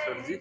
सरजी।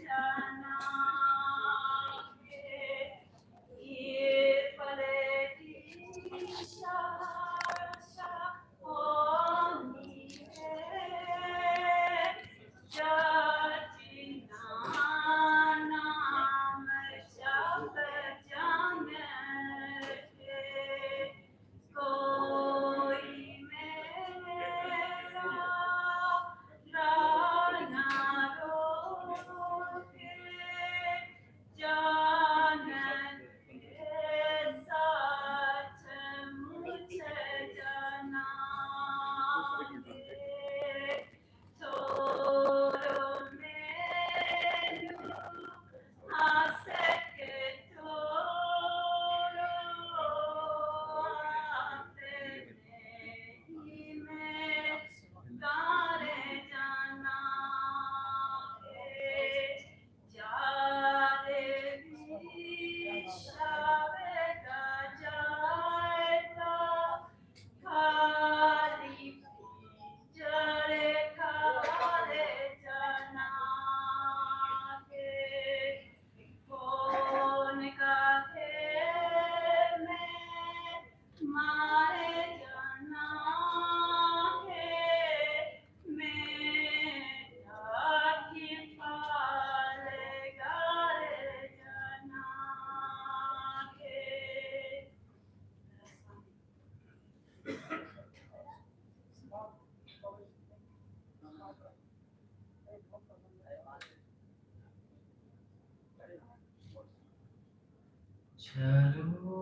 चलो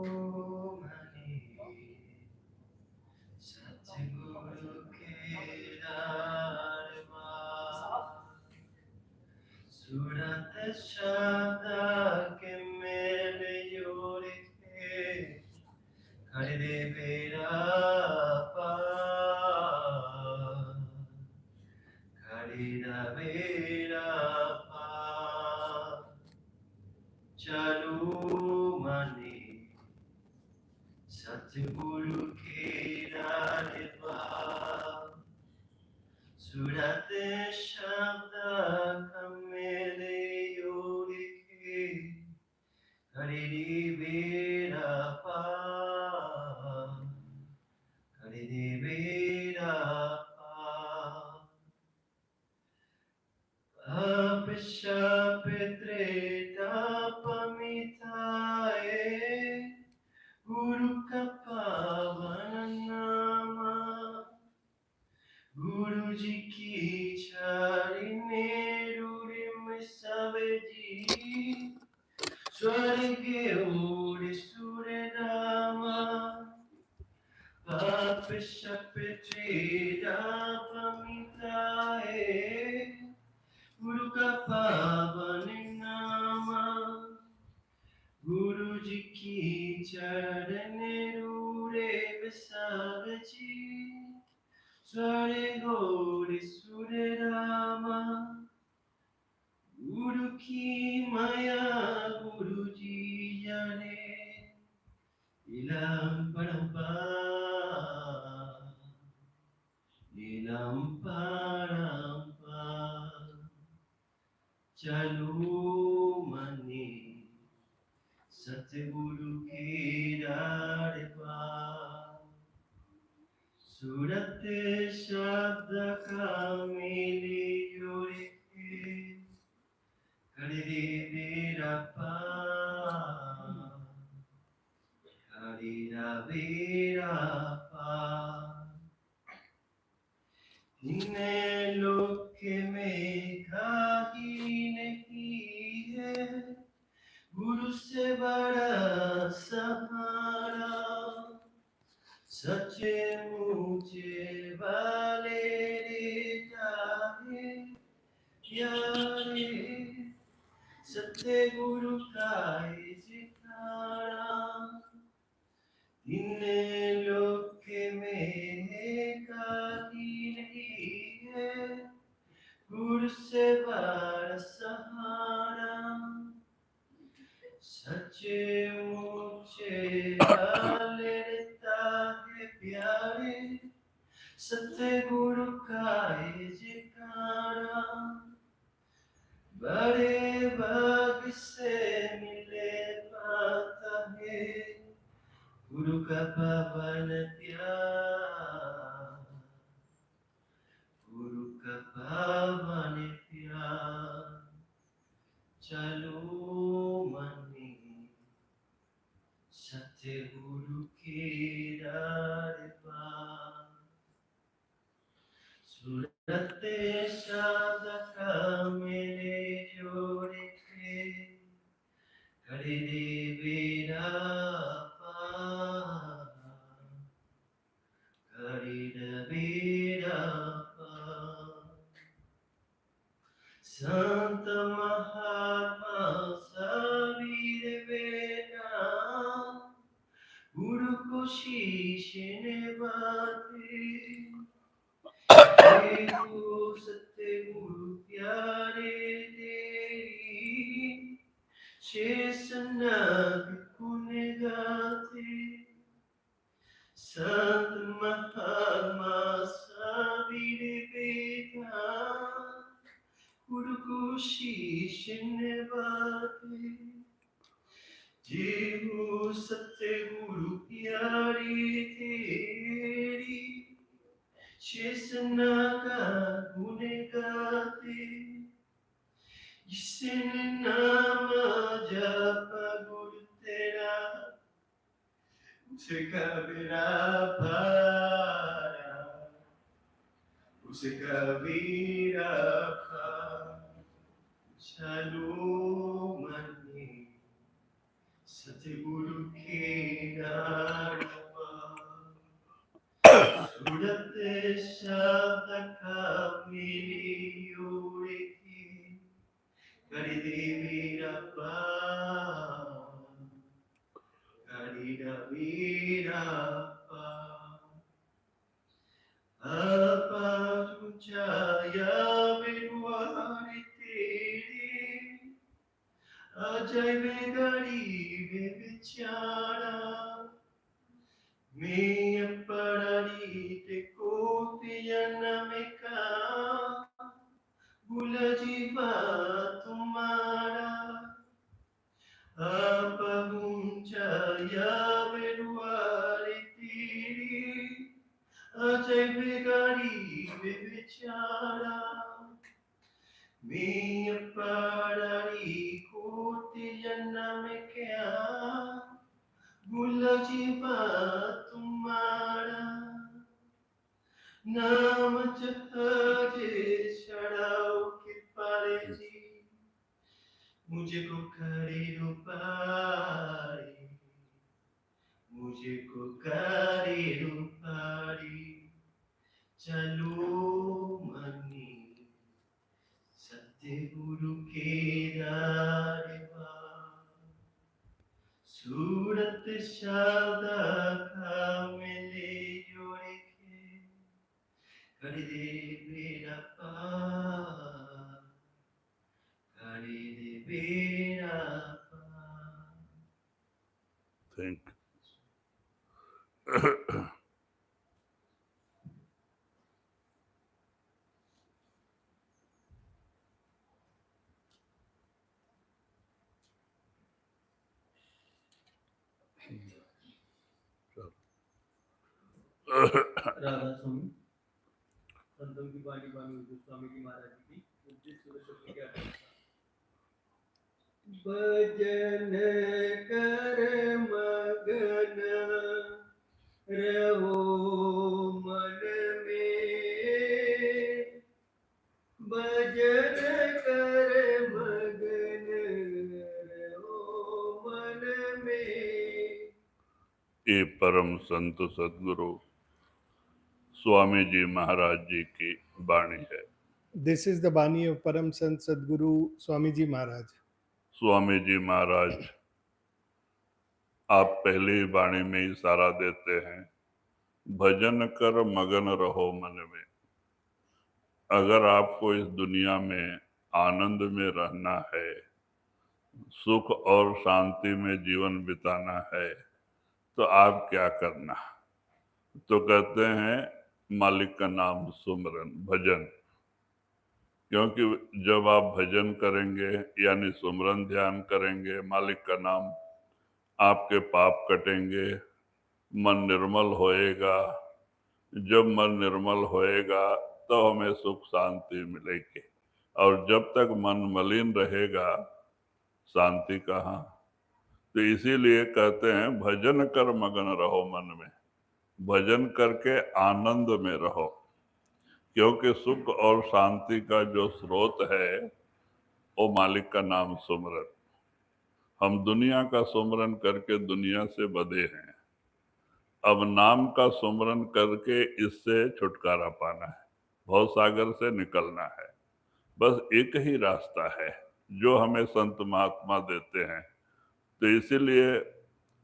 मने सतगुरु के दरबार, सूरत शब्द के मेले जोड़ के कर दे बेड़ा पार, कर दे बेड़ा पार। चलो मने सतगुरु के दरबार, सूरत शब्द का मेले जोड़ के कर दे बेड़ा पार, कर दे बेड़ा पार। पाप शाप त्रेता पमिताए, गुरु का पावन नाम, गुरु जी की चरणे रूढ़ि में सब जी, स्वर्ग और सुर नामा। पाप शाप त्रेता पमिताए, गुरु का पावन नाम, गुरु जी की चरण रूरे सब जी, स्वर्ग और सुर रामा। गुरु की माया गुरु जी जाने, इलम परम्पार, इलम परम्पार। चलो मने सतगुरु के दरबार, सूरत शब्द का मेले जोड़ के कर दे बेड़ा पार, कर दे बेड़ा पार। तीन लोक में खाकी नहीं है, गुरु से बड़ा सहारा, सच्चे मुझे वाले रे जाने प्यारे, सत्य गुरु का जितारा। तीन लोक में खाकी नहीं है, गुरु से बड़ा सहारा, सच्चे मुझे वाले ताहे प्यारे, सत्य गुरु का जयकारा। बड़े भाग से मिले पाता है गुरु का पावन प्यार, गुरु का पावन प्यार। चलो मनी सत्य गुरु के दरबार, सूरत साधका मेरे जोड़े थे, कर दे बेड़ा पार, कर दे बेड़ा पार। संत महात्मा सबीर बेटा, गुरु को शीश नवाते, देखो सत्य गुरु प्यारे तेरी, शेष नाग गुण गाते। संत महात्मा सबीर बेटा, गुरु को शीश नवाते, जीवो सत्य गुरु प्यारी तेरी, शेष नागा गुण गाते। जिसने नाम जपा गुरु तेरा, उसका बेड़ा पारा, उसका बेड़ा पार। चलो मनी सतगुरु के दरबार, सूरत साधका मेरी ओर की, कर दे मेरा पार, कर दे मेरा पार। आपात ऊंचाया बिरवार तेरी, अजय में गरीब बेचारा, मैं पढ़ी ते कोटियन में का, भूल जीवा तुम्हारा। आप ऊंचाया बिरवार तेरी, अजय गरीब बेचारा, मैं पढ़ी कोटि जन्म क्या, भूल जीवा तुम्हारा। नाम जहाजे छड़ाओ के पारे जी, मुझे को करे रूपारी, मुझे को करे रूपारी। चलो मनी सत्य गुरु के दरबार, सूरत साधका मिले जोड़े के, कर दे बेड़ा पार, कर दे बेड़ा पार। Thank you. राधा स्वामी संतों की वाणी वाणी स्वामी जी महाराज की उपदेश शक्ति के आधार भजन कर मगन रहो मन में, भजन कर मगन रहो मन में। ये परम संत सदगुरु स्वामी जी महाराज जी की वाणी है। This is the Bani of Param Sant Sadguru Swamiji Maharaj. Swami ji महाराज आप पहली वाणी में इशारा देते हैं, भजन कर मगन रहो मन में। अगर आपको इस दुनिया में आनंद में रहना है, सुख और शांति में जीवन बिताना है, तो आप क्या करना? तो कहते हैं मालिक का नाम सुमरन, भजन। क्योंकि जब आप भजन करेंगे यानी सुमरन ध्यान करेंगे, मालिक का नाम, आपके पाप कटेंगे, मन निर्मल होएगा। जब मन निर्मल होएगा तो हमें सुख शांति मिलेगी, और जब तक मन मलिन रहेगा शांति कहाँ। तो इसीलिए कहते हैं भजन कर मगन रहो मन में, भजन करके आनंद में रहो, क्योंकि सुख और शांति का जो स्रोत है वो मालिक का नाम सुमरन। हम दुनिया का सुमरन करके दुनिया से बंधे हैं, अब नाम का सुमरन करके इससे छुटकारा पाना है, भव सागर से निकलना है। बस एक ही रास्ता है जो हमें संत महात्मा देते हैं। तो इसीलिए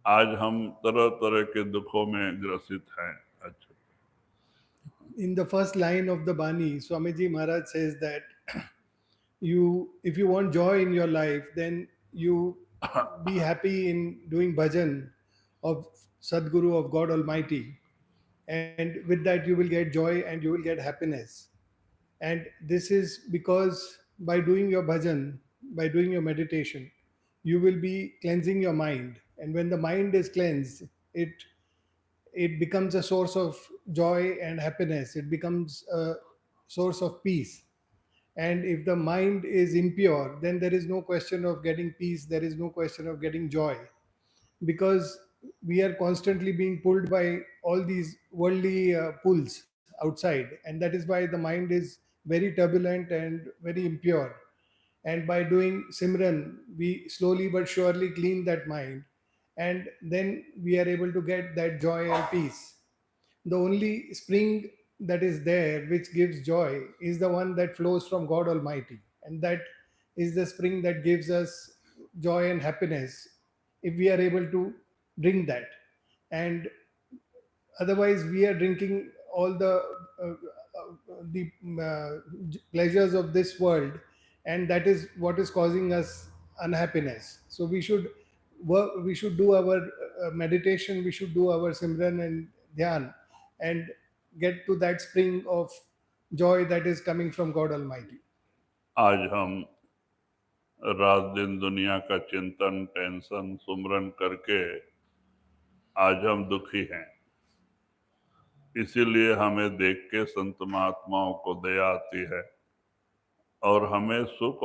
आज हम तरह तरह के दुखों में ग्रसित हैं। अच्छा, In the first line of the Bani, Swamiji Maharaj says that if you want joy in your life, then you be happy in doing bhajan of Sadguru, of God Almighty. And with that, you will get joy and you will get happiness. And this is because by doing your bhajan, by doing your meditation, you will be cleansing your mind. And when the mind is cleansed, it becomes a source of joy and happiness. It becomes a source of peace. And if the mind is impure, then there is no question of getting peace, there is no question of getting joy, because we are constantly being pulled by all these worldly pulls outside, and that is why the mind is very turbulent and very impure. And by doing Simran, we slowly but surely clean that mind, and then we are able to get that joy and peace. The only spring that is there which gives joy is the one that flows from God Almighty, and that is the spring that gives us joy and happiness if we are able to drink that. And otherwise we are drinking all the pleasures of this world, and that is what is causing us unhappiness. So we should work, we should do our meditation, we should do our simran and dhyan, and get to that spring of joy that is coming from God Almighty. आज हम रात दिन दुनिया का चिंतन, tension, सुमरन करके आज हम दुखी हैं। इसीलिए हमें देख के संत महात्माओं को दया आती है और हमें सुख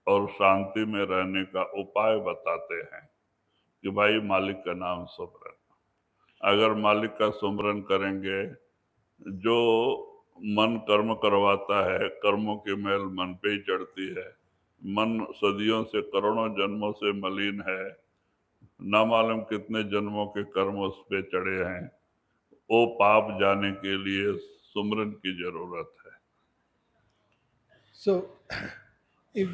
और शांति में रहने का उपाय बताते हैं कि भाई मालिक का नाम सुमरन। अगर मालिक का सुमरन करेंगे, जो मन कर्म करवाता है, कर्मों की मैल मन पे ही चढ़ती है, मन सदियों से, करोड़ों जन्मों से मलिन है, ना मालूम कितने जन्मों के कर्म उस पे चढ़े हैं, वो पाप जाने के लिए सुमरन की जरूरत है। So if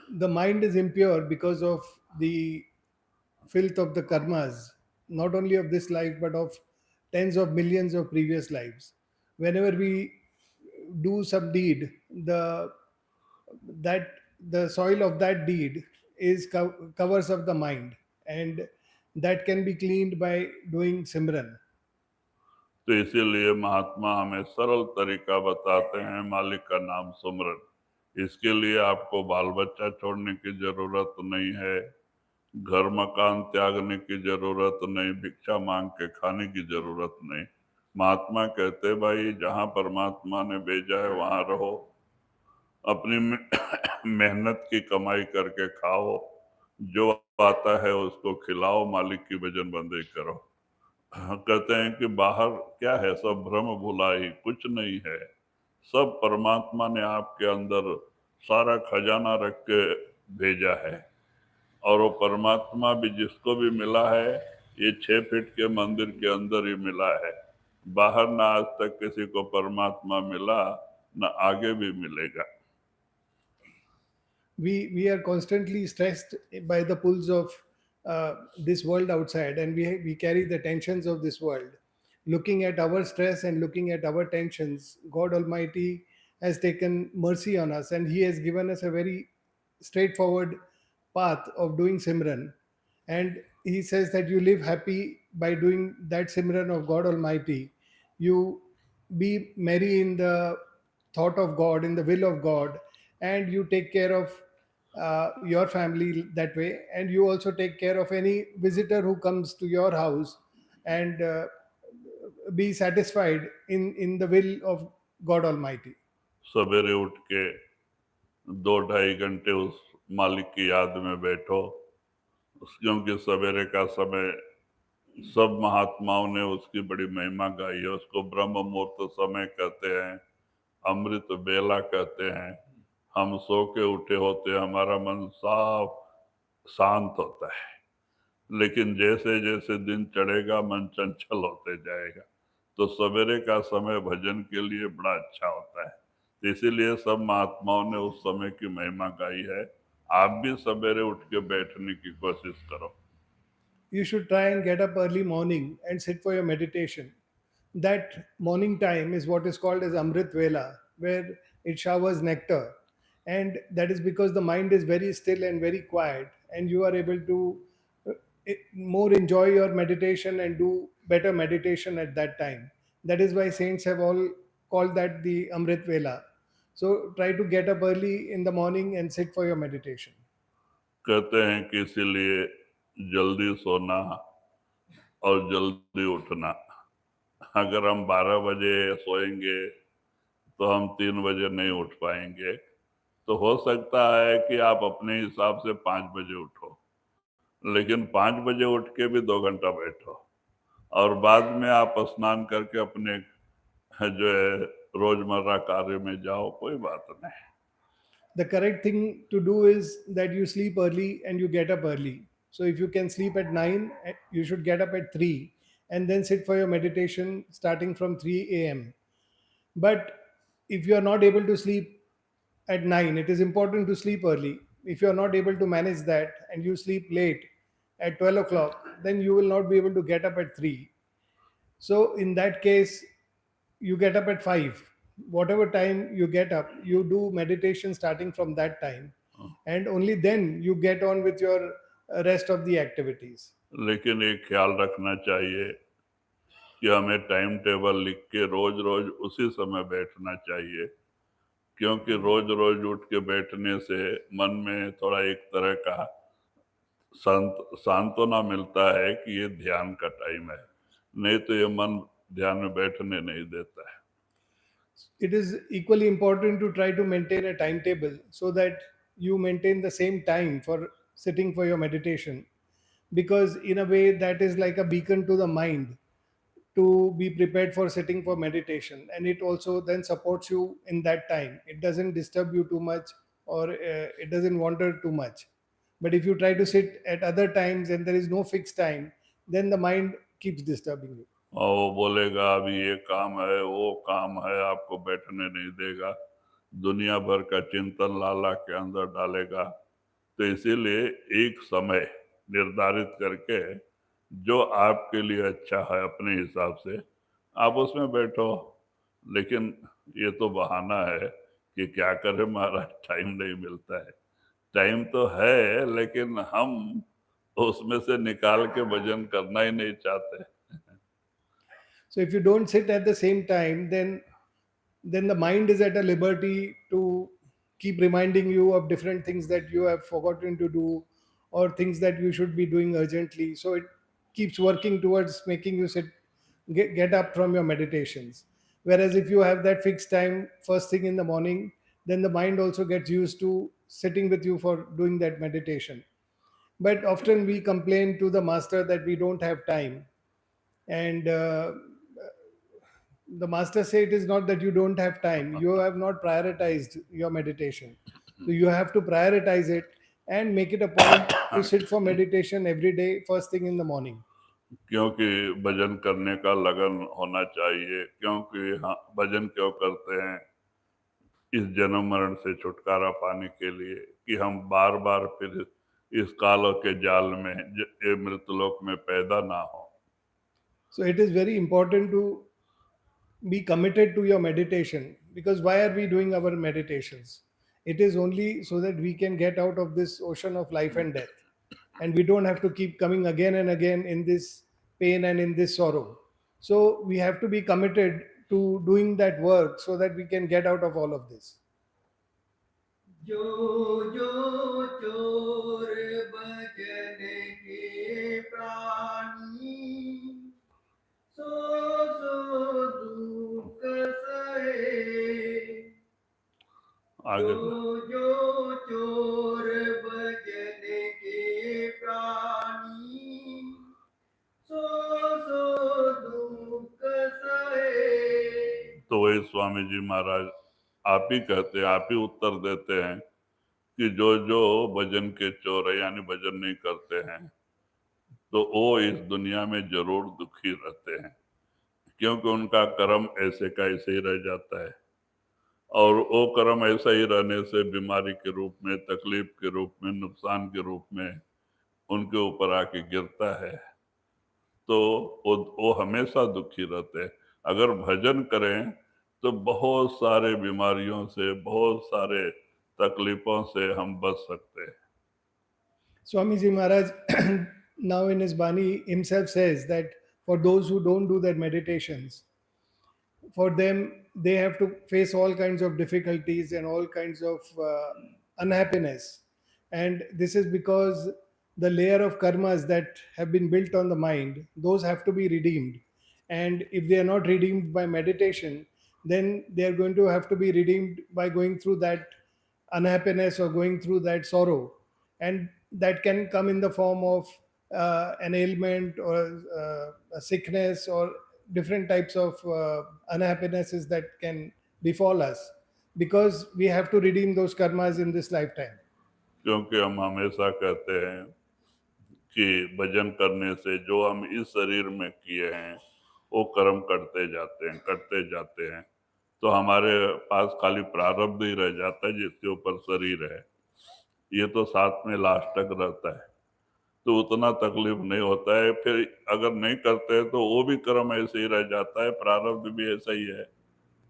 the mind is impure because of the filth of the karmas, not only of this life but of tens of millions of previous lives, whenever we do some deed, that the soil of that deed is covers up the mind, and that can be cleaned by doing simran. तो इसीलिए महात्मा हमें सरल तरीका बताते हैं, मालिक का नाम सुमरन। इसके लिए आपको बाल बच्चा छोड़ने की जरूरत नहीं है, घर मकान त्यागने की जरूरत नहीं, भिक्षा मांग के खाने की जरूरत नहीं। महात्मा कहते भाई जहाँ परमात्मा ने भेजा है वहां रहो, अपनी मेहनत की कमाई करके खाओ, जो आता है उसको खिलाओ, मालिक की भजन बंदी करो। कहते हैं कि बाहर क्या है, सब भ्रम भुलाई, कुछ नहीं है, सब परमात्मा ने आपके अंदर सारा खजाना रख के भेजा है। और वो परमात्मा भी जिसको भी मिला है, ये 6 फीट के मंदिर के अंदर ही मिला है। बाहर ना आज तक किसी को परमात्मा मिला, ना आगे भी मिलेगा। We are constantly stressed by the pulls of this world outside, and we carry the tensions of this world. Looking at our stress and looking at our tensions, God Almighty has taken mercy on us, and He has given us a very straightforward path of doing Simran. And He says that you live happy by doing that Simran of God Almighty. You be merry in the thought of God, in the will of God, and you take care of your family that way, and you also take care of any visitor who comes to your house, and be satisfied in the will of God Almighty. सवेरे उठ के 2-2.5 घंटे उस मालिक की याद में बैठो, क्योंकि सवेरे का समय सब महात्माओं ने उसकी बड़ी महिमा गाई है। उसको ब्रह्म मुहूर्त समय कहते हैं, अमृत बेला कहते हैं। हम सो के उठे होते, हमारा मन साफ शांत होता है, लेकिन जैसे जैसे दिन चढ़ेगा मन चंचल होते जाएगा। तो सवेरे का समय भजन के लिए बड़ा अच्छा होता है, इसीलिए सब महात्माओं ने उस समय की महिमा गाई है। आप भी सवेरे उठ के बैठने की कोशिश करो। You should try and get up early morning and sit for your meditation. That morning time is what is called as Amrit Vela, where it showers nectar. And that is because the mind is very still and very quiet, and you are able to more enjoy your meditation and do better meditation at that time. That is why saints have all called that the Amrit Vela. So try to get up early in the morning and sit for your meditation. कहते हैं कि इसीलिए जल्दी सोना और जल्दी उठना। अगर हम 12 बजे सोएंगे तो हम 3 बजे नहीं उठ पाएंगे। तो हो सकता है कि आप अपने हिसाब से 5 बजे उठो, लेकिन 5 बजे उठ के भी 2 घंटा बैठो और बाद में आप स्नान करके अपने जो है रोजमर्रा कार्य में जाओ, कोई बात नहीं। The correct thing to do is that you sleep early and you get up early. So if you can sleep at 9, you should get up at 3 and then sit for your meditation starting from 3 a.m. But if you are not able to sleep at 9, it is important to sleep early. If you are not able to manage that and you sleep late at 12 o'clock, then you will not be able to get up at 3. So in that case, you get up at 5. Whatever time you get up, you do meditation starting from that time, and only then you get on with your rest of the activities. लेकिन एक ख्याल रखना चाहिए कि हमें time table लिख के रोज रोज उसी समय बैठना चाहिए, क्योंकि रोज रोज उठ के बैठने से मन में थोड़ा एक तरह का सांत्वना मिलता है कि ये ध्यान का टाइम है, नहीं तो ये मन ध्यान में बैठने नहीं देता है। It is equally important to try to maintain a timetable so that you maintain the same time for sitting for your meditation, because in a way that is like a beacon to the mind to be prepared for sitting for meditation, and it also then supports you in that time. It doesn't disturb you too much, or it doesn't wander too much. But if you try to sit at other times and there is no fixed time, then the mind keeps disturbing you. और वो बोलेगा अभी ये काम है, वो काम है, आपको बैठने नहीं देगा, दुनिया भर का चिंतन लाला के अंदर डालेगा। तो इसीलिए एक समय निर्धारित करके जो आपके लिए अच्छा है अपने हिसाब से आप उसमें बैठो। लेकिन ये तो बहाना है कि क्या करें महाराज, टाइम नहीं मिलता है। टाइम तो है, लेकिन हम उसमें से निकाल के भजन करना ही नहीं चाहते। So if you don't sit at the same time, then the mind is at a liberty to keep reminding you of different things that you have forgotten to do, or things that you should be doing urgently. So it keeps working towards making you get up from your meditations. Whereas if you have that fixed time first thing in the morning, then the mind also gets used to sitting with you for doing that meditation. But often we complain to the master that we don't have time, and the master say it is not that you don't have time, you have not prioritized your meditation. So you have to prioritize it and make it a point to sit for meditation every day first thing in the morning. क्योंकि भजन करने का लगन होना चाहिए। क्योंकि हाँ, भजन क्यों करते हैं? इस जन्म मरण से छुटकारा पाने के लिए कि हम बार बार फिर इस काल के जाल में ये मृतलोक में पैदा ना हो। So it is very important to be committed to your meditation, because why are we doing our meditations? It is only so that we can get out of this ocean of life and death, and we don't have to keep coming again and again in this pain and in this sorrow. So we have to be committed to doing that work so that we can get out of all of this. जो जो चोर भजन के प्राणी, सो सो दुख सहे। आगे जो जो चोर भजन के प्राणी, सो सो दुख सहे। तो वही स्वामी जी महाराज आप ही कहते हैं, आप ही उत्तर देते हैं कि जो जो भजन के चोर है यानी भजन नहीं करते हैं तो वो इस दुनिया में जरूर दुखी रहते हैं, क्योंकि उनका कर्म ऐसे का ऐसे ही रह जाता है और वो कर्म ऐसा ही रहने से बीमारी के रूप में, तकलीफ के रूप में, नुकसान के रूप में उनके ऊपर आके गिरता है। तो वो हमेशा दुखी रहते हैं। अगर भजन करें तो बहुत सारे बीमारियों से, बहुत सारे तकलीफों से हम बच सकते हैं। Swamiji Maharaj now in his Bani himself says that for those who don't do their meditations, for them they have to face all kinds of difficulties and all kinds of unhappiness, and this is because the layer of karmas that have been built on the mind, those have to be redeemed, and if they are not redeemed by meditation, then they are going to have to be redeemed by going through that unhappiness or going through that sorrow, and that can come in the form of an ailment or a sickness or different types of unhappinesses that can befall us, because we have to redeem those karmas in this lifetime. क्योंकि हम हमेशा कहते हैं कि भजन करने से जो हम इस शरीर में किए हैं वो कर्म करते जाते हैं, तो हमारे पास खाली प्रारब्ध ही रह जाता है जिसके ऊपर शरीर है। ये तो साथ में लास्ट तक रहता है, तो उतना तकलीफ नहीं होता है। फिर अगर नहीं करते तो वो भी कर्म ऐसे ही रह जाता है, प्रारब्ध भी ऐसा ही है,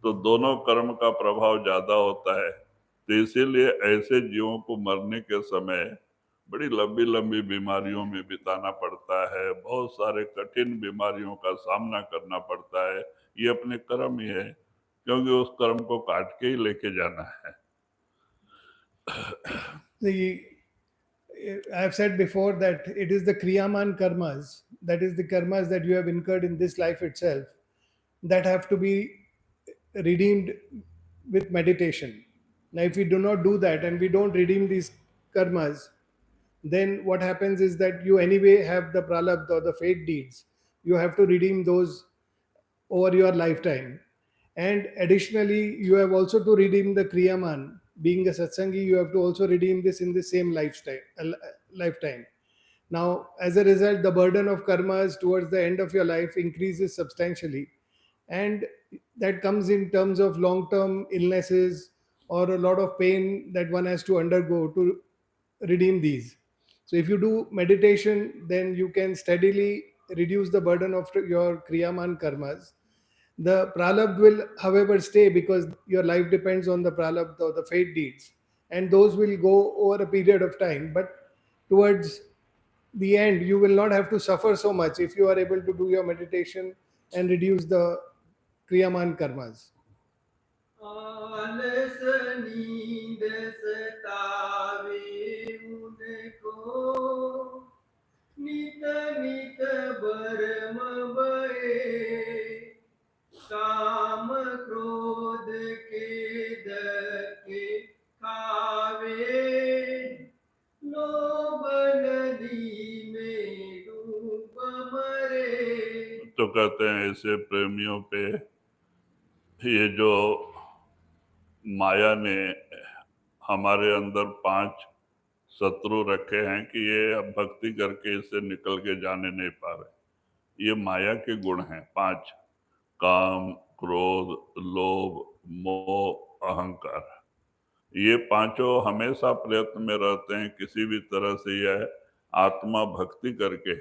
तो दोनों कर्म का प्रभाव ज्यादा होता है। तो इसीलिए ऐसे जीवों को मरने के समय बड़ी लंबी लंबी बीमारियों में बिताना पड़ता है, बहुत सारे कठिन बीमारियों का सामना करना पड़ता है। ये अपने कर्म ही है, क्योंकि उस कर्म को काट के ही लेके जाना है। I have said before that it is the kriyaman karmas, that is the karmas that you have incurred in this life itself, that have to be redeemed with meditation. Now, if we do not do that and we don't redeem these karmas, then what happens is that you anyway have the pralabdha or the fate deeds. You have to redeem those over your lifetime. And additionally, you have also to redeem the kriyaman. Being a satsangi, you have to also redeem this in the same lifetime. Now, as a result, the burden of karmas towards the end of your life increases substantially. And that comes in terms of long-term illnesses or a lot of pain that one has to undergo to redeem these. So if you do meditation, then you can steadily reduce the burden of your kriyaman karmas. The pralabdha will, however, stay because your life depends on the pralabdha or the fate deeds, and those will go over a period of time. But towards the end, you will not have to suffer so much if you are able to do your meditation and reduce the kriyaman karmas. आलस नींद सतावे उनको, नित नित भरम भये। काम क्रोध के धक्के खावे, लोभ नदी में डूब मरे। तो कहते हैं ऐसे प्रेमियों पे ये जो माया ने हमारे अंदर 5 शत्रु रखे हैं कि ये अब भक्ति करके इससे निकल के जाने नहीं पा रहे। ये माया के गुण हैं 5: काम, क्रोध, लोभ, मोह, अहंकार। ये पांचों हमेशा प्रयत्न में रहते हैं किसी भी तरह से यह आत्मा भक्ति करके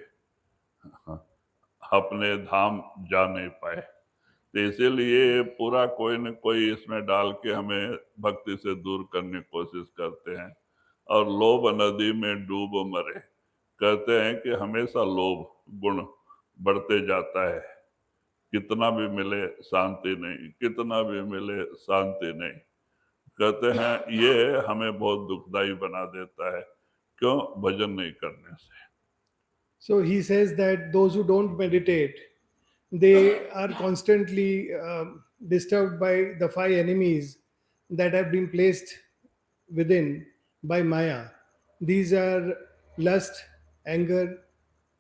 अपने धाम जा नहीं पाए। तो इसीलिए पूरा कोई न कोई इसमें डाल के हमें भक्ति से दूर करने की कोशिश करते हैं। और लोभ नदी में डूब मरे, कहते हैं कि हमेशा लोभ गुण बढ़ते जाता है। कितना भी मिले शांति नहीं, कितना भी मिले शांति नहीं। कहते हैं ये हमें बहुत दुखदाई बना देता है। क्यों? भजन नहीं करने से। So he says that those who don't meditate, they are constantly disturbed by the five enemies that have been placed within by Maya. These are lust, anger,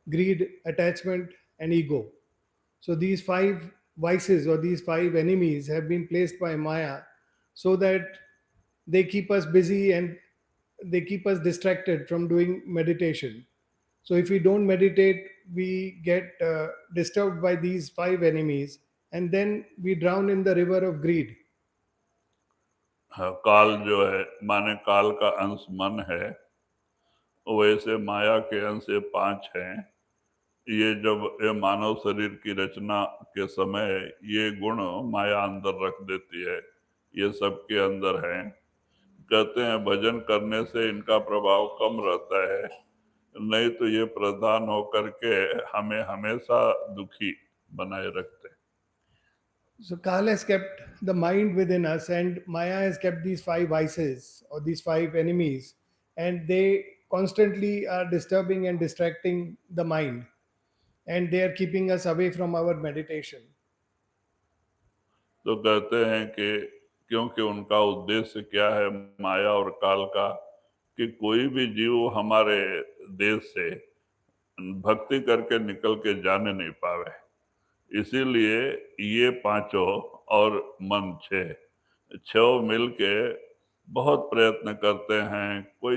greed, attachment, and ego. So these five vices or these five enemies have been placed by Maya so that they keep us busy and they keep us distracted from doing meditation. So if we don't meditate, we get disturbed by these five enemies and then we drown in the river of greed. हाँ, काल जो है माने काल का अंश मन है, वैसे माया के अंश ये 5 हैं। ये जब ये मानव शरीर की रचना के समय ये गुण माया अंदर रख देती है, ये सबके अंदर है। कहते हैं भजन करने से इनका प्रभाव कम रहता है, नहीं तो ये प्रधान होकर के हमें हमेशा दुखी बनाए रखते हैं। So Kal has kept the mind within us and Maya has kept these five vices or these five enemies, and they constantly are disturbing and distracting the mind, and they are keeping us away from our meditation. तो कहते हैं कि क्योंकि उनका उद्देश्य क्या है माया और काल का, कि कोई भी जीव हमारे देश से भक्ति करके निकल के जाने नहीं पावे। इसीलिए ये 5 और मन 6 मिलके बहुत प्रयत्न करते हैं। कोई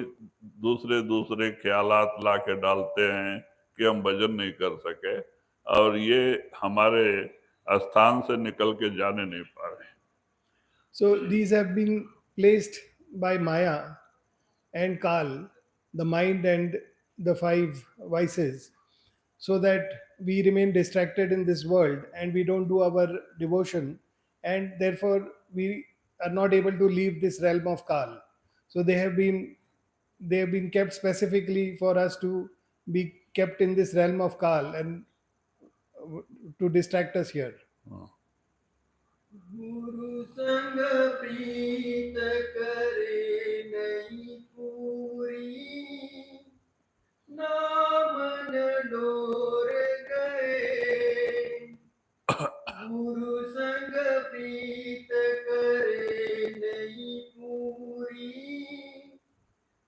दूसरे दूसरे ख्यालात ला के डालते हैं कि हम भजन नहीं कर सके, और ये हमारे स्थान से निकल के जाने नहीं पा रहे। So these have been placed by Maya and Kal, the mind and the five vices, so that we remain distracted in this world and we don't do our devotion, and therefore we are not able to leave this realm of Kal. So they have been kept specifically for us to be kept in this realm of Kal and to distract us here. गुरु संग प्रीत करे नहीं पूरी, नाम न door गए। गुरु संग प्रीत करे नहीं पूरी,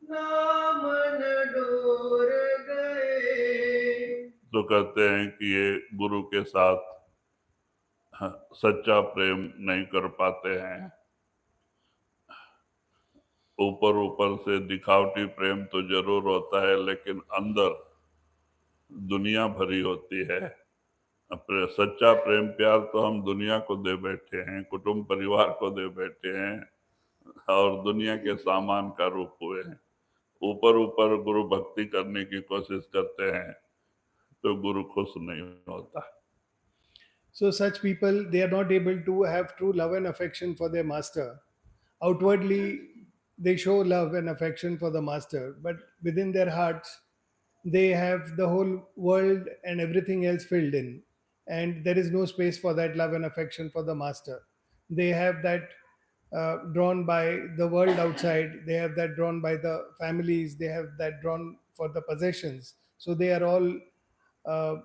नाम न डोर गए। तो कहते हैं कि ये गुरु के साथ सच्चा प्रेम नहीं कर पाते हैं। ऊपर ऊपर से दिखावटी प्रेम तो जरूर होता है, लेकिन अंदर दुनिया भरी होती है। सच्चा प्रेम प्यार तो हम दुनिया को दे बैठे हैं, कुटुंब परिवार को दे बैठे हैं और दुनिया के सामान का रूप हुए हैं। ऊपर ऊपर गुरु भक्ति करने की कोशिश करते हैं तो गुरु खुश नहीं होता। So such people, they are not able to have true love and affection for their master. Outwardly, they show love and affection for the master, but within their hearts, they have the whole world and everything else filled in, and there is no space for that love and affection for the master. They have that drawn by the world outside, they have that drawn by the families, they have that drawn for the possessions. So they are all uh,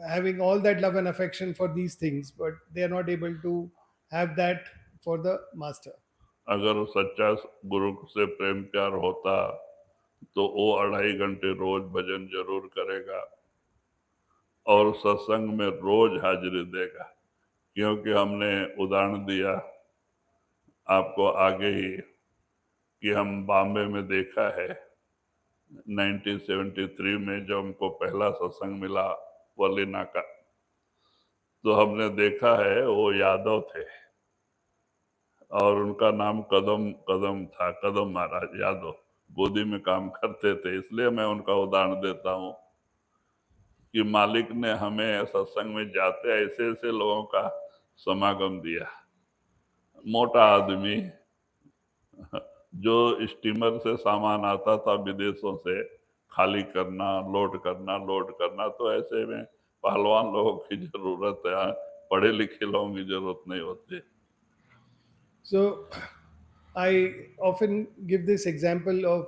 having all that love and affection for these things, but they are not able to have that for the master. अगर सच्चा गुरु से प्रेम प्यार होता तो वो 2.5 घंटे रोज भजन जरूर करेगा और सत्संग में रोज हाजिरी देगा। क्योंकि हमने उदाहरण दिया आपको आगे ही कि हम बॉम्बे में देखा है 1973 में जब हमको पहला सत्संग मिला वलीना का, तो हमने देखा है वो यादव थे और उनका नाम कदम कदम था, कदम महाराज यादव गोदी में काम करते थे। इसलिए मैं उनका उदाहरण देता हूँ कि मालिक ने हमें सत्संग में जाते ऐसे ऐसे लोगों का समागम दिया। मोटा आदमी जो स्टीमर से सामान आता था विदेशों से, खाली करना लोड करना, तो ऐसे में पहलवान लोगों की जरूरत है, पढ़े लिखे लोगों की जरूरत नहीं होती। So, I often give this example of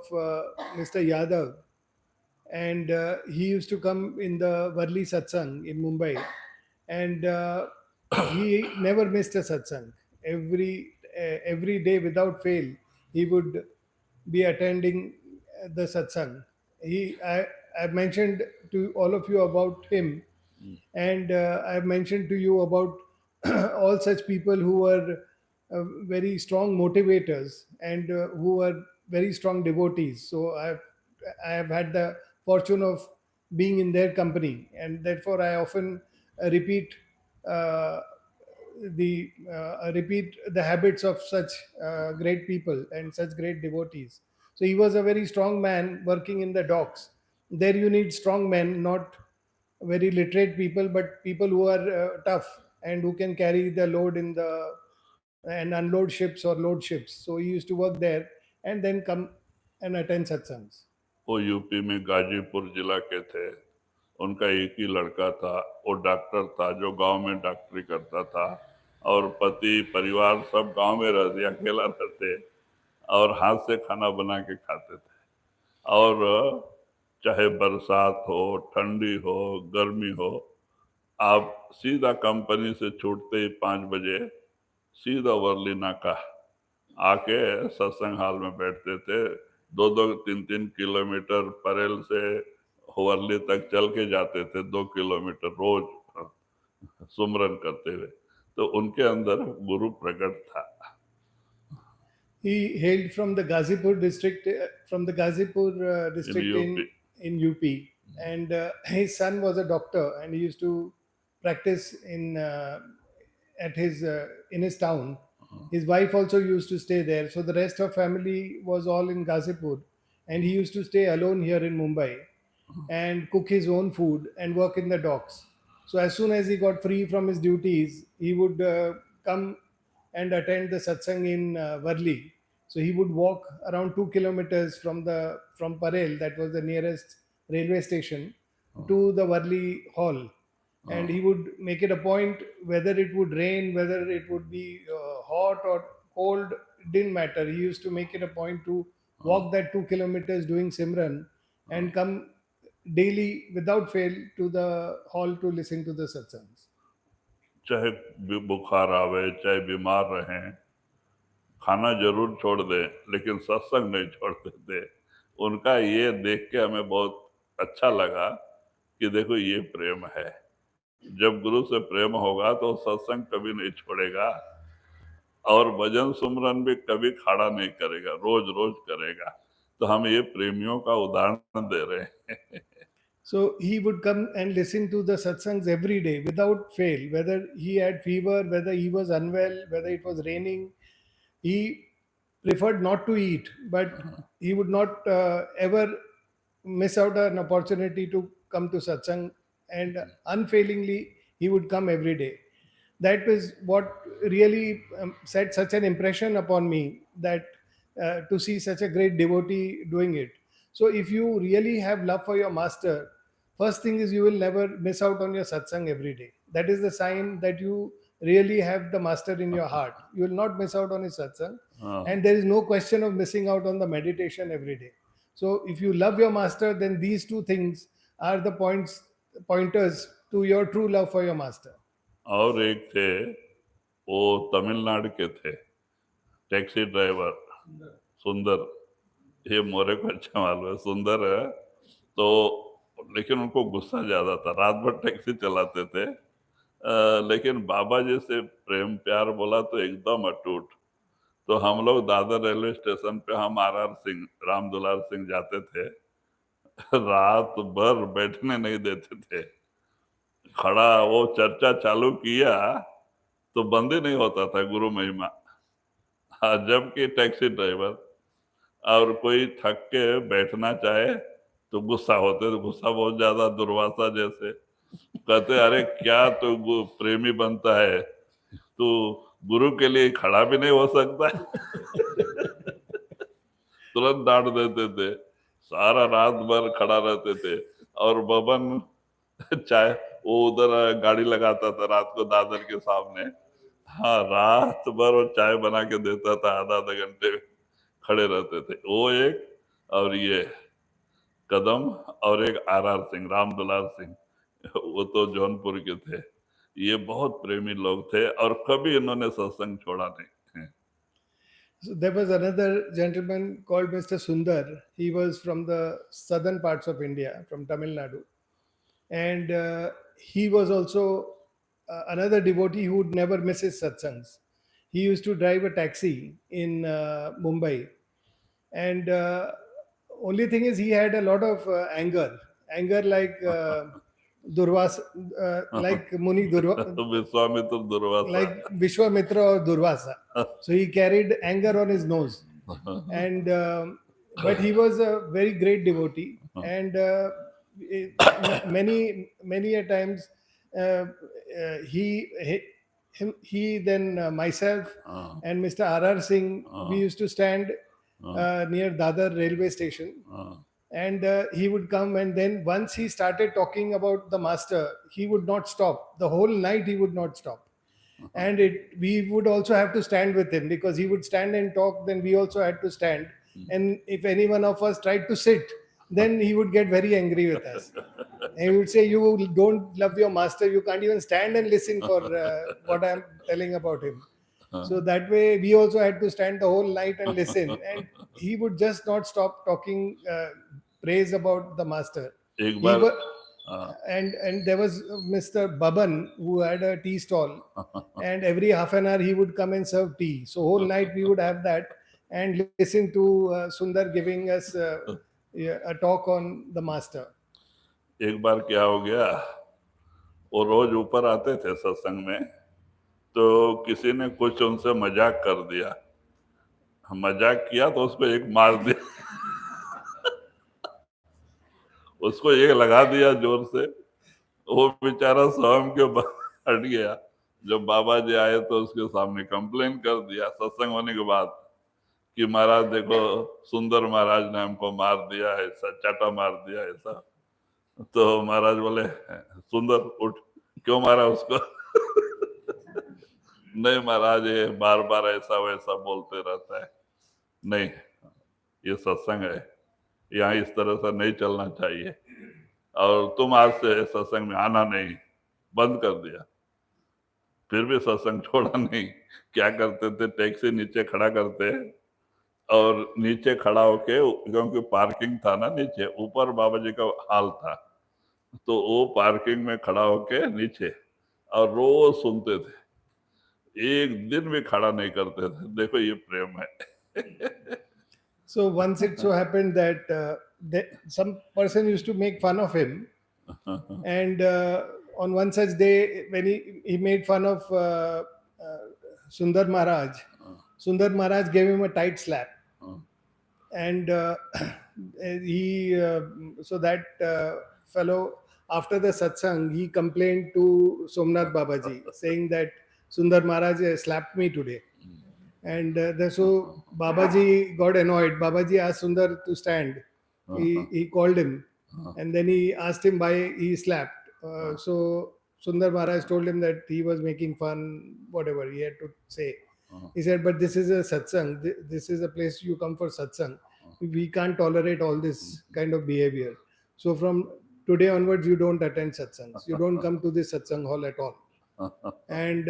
Mr. Yadav, and he used to come in the Varli Satsang in Mumbai, and he never missed a satsang. Every day without fail, he would be attending the satsang. I mentioned to all of you about him, and I've mentioned to you about all such people who were very strong motivators and who were very strong devotees. So I have had the fortune of being in their company, and therefore I often repeat uh, repeat the habits of such great people and such great devotees. So he was a very strong man working in the docks. There you need strong men, not very literate people, but people who are tough and who can carry the load in the and unload ships or load ships. So he used to work there and then come and attend satsangs. वो UP में गाजीपुर जिला के थे, उनका एक ही लड़का था, वो डॉक्टर था जो गांव में डॉक्टरी करता था, और पति परिवार सब गांव में रहते, अकेला रहते, और हाथ से खाना बना के खाते थे। और चाहे बरसात हो, ठंडी हो, गर्मी हो, आप सीधा कंपनी से छूटते ही 5 बजे सीधा वर्ली नाका आके सत्संग हाल में बैठते थे। 2-3 किलोमीटर परेल से वर्ली तक चल के जाते थे, 2 किलोमीटर रोज सुमरन करते हुए। तो उनके अंदर गुरु प्रकट था। He hailed from the Ghazipur district, district in UP, and his son was a doctor, and he used to practice at his in his town. His wife also used to stay there, so the rest of family was all in Ghazipur, and he used to stay alone here in Mumbai and cook his own food and work in the docks. So as soon as he got free from his duties, he would come and attend the satsang in Varli. So he would walk around 2 kilometers from Parel, that was the nearest railway station, to the Varli hall. And he would make it a point, whether it would rain, whether it would be hot or cold, it didn't matter. He used to make it a point to walk that 2 kilometers doing Simran and come daily without fail to the hall to listen to the satsangs. चाहे बुखार आवे, चाहे बीमार रहें, खाना जरूर छोड़ दें, लेकिन सत्संग नहीं छोड़ते थे। उनका ये देख के हमें बहुत अच्छा लगा कि देखो ये प्रेम है। जब गुरु से प्रेम होगा तो सत्संग कभी नहीं छोड़ेगा, और भजन सुमरन भी कभी खड़ा नहीं करेगा, रोज रोज करेगा। तो हम ये प्रेमियों का उदाहरण दे रहे हैं। So he would come and listen to the satsangs every day without fail, whether he had fever, whether he was unwell, whether it was raining. He preferred not to eat, but he would not ever miss out an opportunity to come to satsang, and unfailingly he would come every day. That is what really set such an impression upon me, that to see such a great devotee doing it. So if you really have love for your master, first thing is you will never miss out on your satsang every day. That is the sign that you really have the master in your heart. You will not miss out on his satsang, and there is no question of missing out on the meditation every day. So if you love your master, then these two things are the pointers to your true love for your master. और एक थे, वो तमिलनाडु के थे, taxi driver सुंदर। ये मोरे को अच्छा मालूम है, सुंदर है। तो लेकिन उनको गुस्सा ज्यादा था, रात भर टैक्सी चलाते थे। लेकिन बाबा जी से प्रेम प्यार बोला तो एकदम अटूट। तो हम लोग दादर रेलवे स्टेशन पे हम RR सिंह, राम दुलार सिंह जाते थे, रात भर बैठने नहीं देते थे। खड़ा वो चर्चा चालू किया तो बंद ही नहीं होता था, गुरु महिमा। जबकि टैक्सी ड्राइवर और कोई थक के बैठना चाहे तो गुस्सा होते, तो गुस्सा बहुत ज्यादा, दुर्वासा जैसे। कहते अरे क्या तो प्रेमी बनता है, तो गुरु के लिए खड़ा भी नहीं हो सकता। तुरंत डांट देते थे, सारा रात भर खड़ा रहते थे। और बबन चाहे वो उधर गाड़ी लगाता था रात को दादर के सामने। हाँ, रात भर वो चाय बना के देता था, आधा आधा घंटे खड़े रहते थे वो एक, और ये कदम, और एक आर सिंह, राम दुलार सिंह, वो तो जौनपुर के थे। ये बहुत प्रेमी लोग थे और कभी इन्होंने सत्संग छोड़ा नहीं। So there was another gentleman called Mr. Sundar. He was from the southern parts of India, from Tamil Nadu. And he was also another devotee who would never miss his satsangs. He used to drive a taxi in Mumbai. And only thing is he had a lot of anger like Durvasa, like Muni Durvasa, Vishwamitra Durvasa. like Vishwamitra or Durvasa. So he carried anger on his nose. And but he was a very great devotee, and many a times he then myself and Mr. R.R. Singh, we used to stand near Dadar railway station, and he would come, and then once he started talking about the master, he would not stop. The whole night he would not stop. And we would also have to stand with him, because he would stand and talk, then we also had to stand. And if any one of us tried to sit, then he would get very angry with us. And he would say, you don't love your master, you can't even stand and listen for what I'm telling about him. So that way we also had to stand the whole night and listen. And he would just not stop talking praise about the master. एक He bar wa- and there was Mr. Baban, who had a tea stall, and every half an hour he would come and serve tea. So whole night we would have that and listen to Sundar giving us a talk on the master. एक बार क्या हो गया, वो रोज ऊपर आते थे सत्संग में, तो किसी ने कुछ उनसे मजाक कर दिया, मजाक किया तो उसको एक मार दिया, उसको एक लगा दिया जोर से, वो बेचारा स्वयं के हट गया। जब बाबा जी आए तो उसके सामने कंप्लेन कर दिया सत्संग होने के बाद कि महाराज देखो, सुंदर महाराज ने हमको मार दिया है, चाटा मार दिया ऐसा। तो महाराज बोले, सुंदर उठ, क्यों मारा उसको? नहीं महाराज, ये बार बार ऐसा वैसा बोलते रहता है। नहीं, ये सत्संग है, यहाँ इस तरह से नहीं चलना चाहिए, और तुम आज से सत्संग में आना नहीं, बंद कर दिया। फिर भी सत्संग छोड़ा नहीं। क्या करते थे, टैक्सी नीचे खड़ा करते और नीचे खड़ा होके, क्योंकि पार्किंग था ना नीचे, ऊपर बाबा जी का हाल था, तो वो पार्किंग में खड़ा होके नीचे और रोज सुनते थे, एक दिन भी खड़ा नहीं करते थे। देखो ये प्रेम है। So once it so happened that some person used to make fun of him, and on one such day when he made fun of Sundar Maharaj, Sundar Maharaj gave him a tight slap, and so that fellow, after the satsang, he complained to Somnath Babaji, saying that Sundar Maharaj slapped me today. And so Babaji got annoyed. Babaji asked Sundar to stand. He called him, and then he asked him why he slapped. So Sundar Maharaj told him that he was making fun, whatever he had to say. He said, but this is a satsang. This is a place you come for satsang. We can't tolerate all this kind of behavior. So from today onwards, you don't attend satsangs. You don't come to this satsang hall at all. And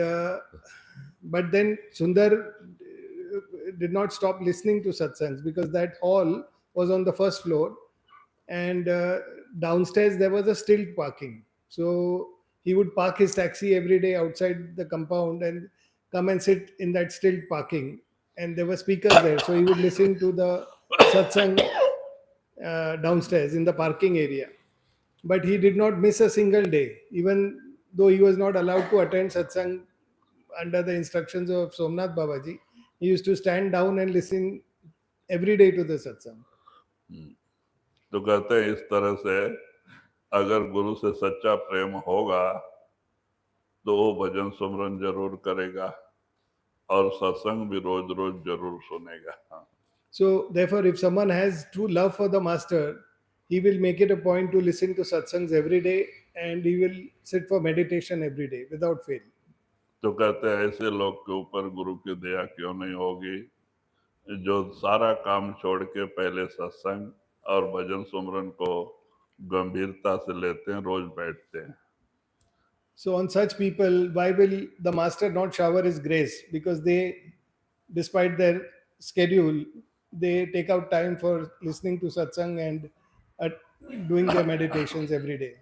but then Sundar did not stop listening to satsangs, because that hall was on the first floor, and downstairs there was a stilt parking. So he would park his taxi every day outside the compound and come and sit in that stilt parking, and there were speakers there, so he would listen to the satsang downstairs in the parking area. But he did not miss a single day, even though he was not allowed to attend satsang under the instructions of Somnath Babaji. He used to stand down and listen every day to the satsang. तो कहते हैं इस तरह से अगर गुरु से सच्चा प्रेम होगा तो वो भजन सुमरन जरूर करेगा और सत्संग भी रोज रोज जरूर सुनेगा। So therefore, if someone has true love for the master, he will make it a point to listen to satsangs every day, and he will sit for meditation every day without fail. तो कहते हैं ऐसे लोग के ऊपर गुरु की दया क्यों नहीं होगी जो सारा काम छोड़ के पहले सत्संग और भजन सुमरन को गंभीरता से लेते हैं, रोज बैठते हैं. So, on such people, why will the master not shower his grace? Because they, despite their schedule, they take out time for listening to satsang and uh, doing their meditations every day.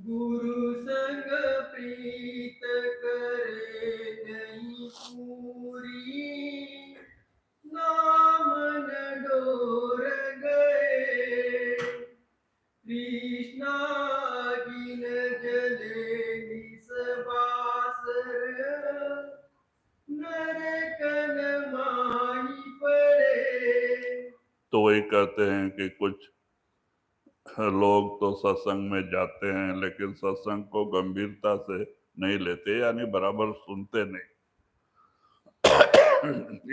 गुरु संग प्रीत करे नहीं पूरी, नाम न door गए, कृष्णा गिन जले निसबासर, नरकन माही पड़े. तो वही कहते हैं कि कुछ लोग तो सत्संग में जाते हैं लेकिन सत्संग को गंभीरता से नहीं लेते, यानी बराबर सुनते नहीं.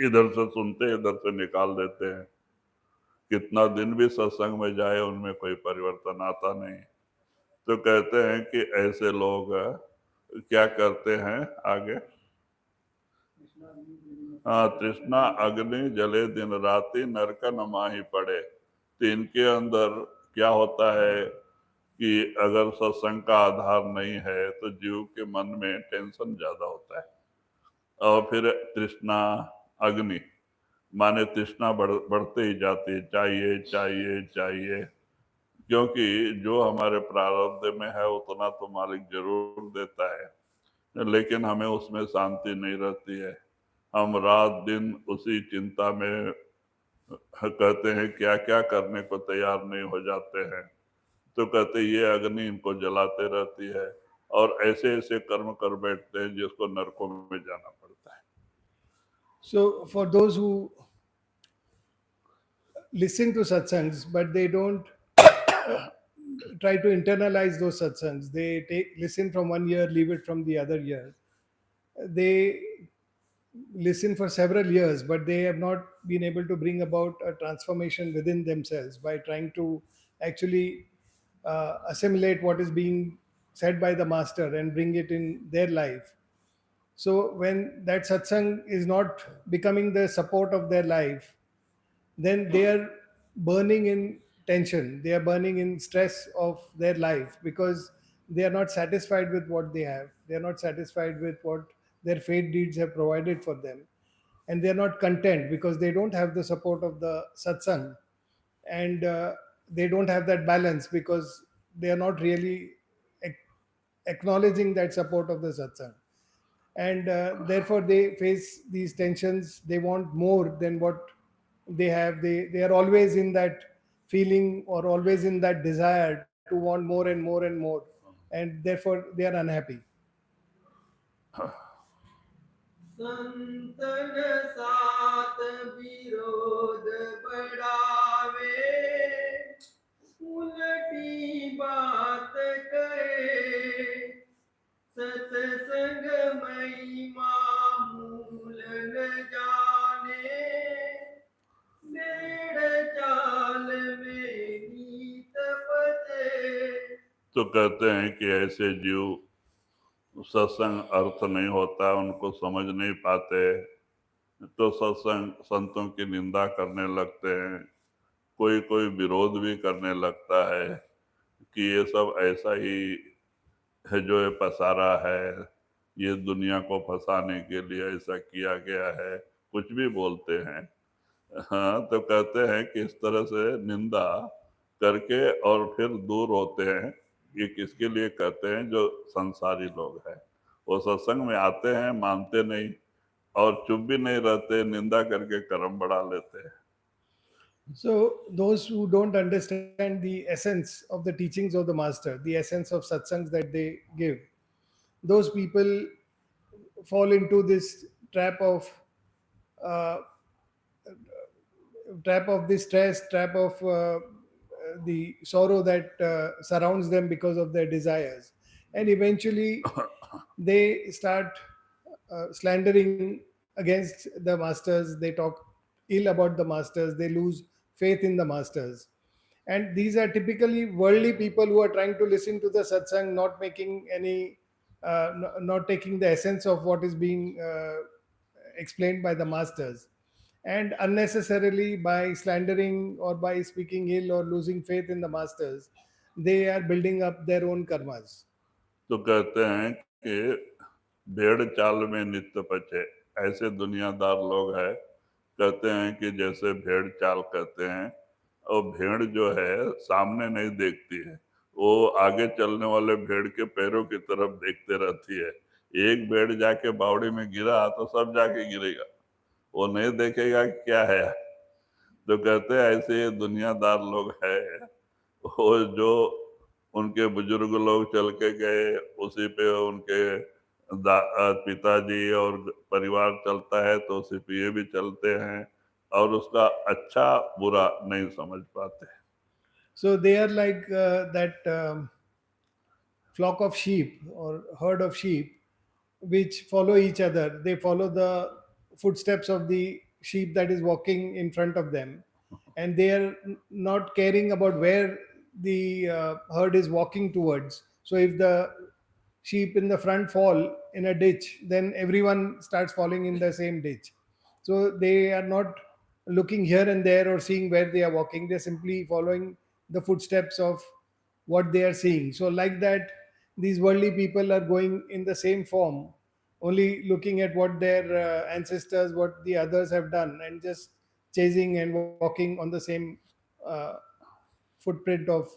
इधर से सुनते इधर से निकाल देते हैं. कितना दिन भी सत्संग में जाए उनमें कोई परिवर्तन आता नहीं. तो कहते हैं कि ऐसे लोग क्या करते हैं आगे. हाँ, तृष्णा अग्नि जले दिन राति, नरक न माही पड़े. तो इनके अंदर क्या होता है कि अगर सत्संग का आधार नहीं है तो जीव के मन में टेंशन ज्यादा होता है. और फिर तृष्णा अग्नि माने तृष्णा बढ़ते ही जाती है, चाहिए चाहिए चाहिए. क्योंकि जो हमारे प्रारब्ध में है उतना तो मालिक जरूर देता है, लेकिन हमें उसमें शांति नहीं रहती है. हम रात दिन उसी चिंता में कहते हैं क्या क्या करने को तैयार नहीं हो जाते हैं. तो कहते ये अग्नि इनको जलाते रहती है और ऐसे ऐसे कर्म कर बैठते हैं जिसको नरकों में जाना पड़ता है. So, for those who listen to satsangs but they don't try to internalize those satsangs, they listen from one year, leave it from the other year. They listen for several years, but they have not been able to bring about a transformation within themselves by trying to actually assimilate what is being said by the master and bring it in their life. So when that satsang is not becoming the support of their life, then they are burning in tension, they are burning in stress of their life, because they are not satisfied with what they have, they are not satisfied with what their fate deeds have provided for them, and they are not content because they don't have the support of the satsang, and they don't have that balance because they are not really acknowledging that support of the satsang, and therefore they face these tensions. They want more than what they have. They are always in that feeling or always in that desire to want more and more and more, and therefore they are unhappy. संतन सात विरोध बढ़ावे, उलटी बात कहे, सत्संग महिमा मूल न जाने, मेड़ चाल में नीत पचे. तो कहते हैं कि ऐसे जीव सत्संग अर्थ नहीं होता, उनको समझ नहीं पाते, तो सत्संग संतों की निंदा करने लगते हैं. कोई कोई विरोध भी करने लगता है कि ये सब ऐसा ही है जो ये पसारा है, ये दुनिया को फंसाने के लिए ऐसा किया गया है, कुछ भी बोलते हैं. हाँ, तो कहते हैं कि इस तरह से निंदा करके और फिर दूर होते हैं. ये किसके लिए कहते हैं? जो संसारी लोग हैं. वो सत्संग में आते हैं, मानते नहीं और चुप भी नहीं रहते, निंदा करके कर्म बढ़ा लेते हैं. So those who don't understand the essence of the teachings of the master, the essence of satsangs that they give, those people fall into this uh, trap of the stress, trap of the sorrow that surrounds them because of their desires, and eventually they start slandering against the masters. They talk ill about the masters. They lose faith in the masters, And these are typically worldly people who are trying to listen to the satsang, not making any, not taking the essence of what is being explained by the masters, and unnecessarily by slandering or by speaking ill or losing faith in the masters, they are building up their own karmas. तो कहते हैं कि भेड़ चाल में नित्य पचे, ऐसे दुनियादार लोग हैं, कहते हैं कि जैसे भेड़ चाल कहते हैं, और भेड़ जो है सामने नहीं देखती है, वो आगे चलने वाले भेड़ के पैरों की तरफ देखते रहती है। एक भेड़ जाके बावड़ी में गिरा तो सब जाके गिरेगा, वो नहीं देखेगा कि क्या है। तो कहते हैं ऐसे ये दुनियादार लोग हैं, वो जो उनके बुजुर्ग लोग चल के गए उसी पे उनके पिताजी और परिवार चलता है, तो उसी पे ये भी चलते हैं और उसका अच्छा बुरा नहीं समझ पाते। So they are like that flock of sheep or herd of sheep which follow each other. They follow the footsteps of the sheep that is walking in front of them, and they are not caring about where the herd is walking towards. So if the sheep in the front fall in a ditch, then everyone starts falling in the same ditch. So they are not looking here and there or seeing where they are walking. They're simply following the footsteps of what they are seeing. So, like that, these worldly people are going in the same form, only looking at what their ancestors, what the others have done, and just chasing and walking on the same uh, footprint of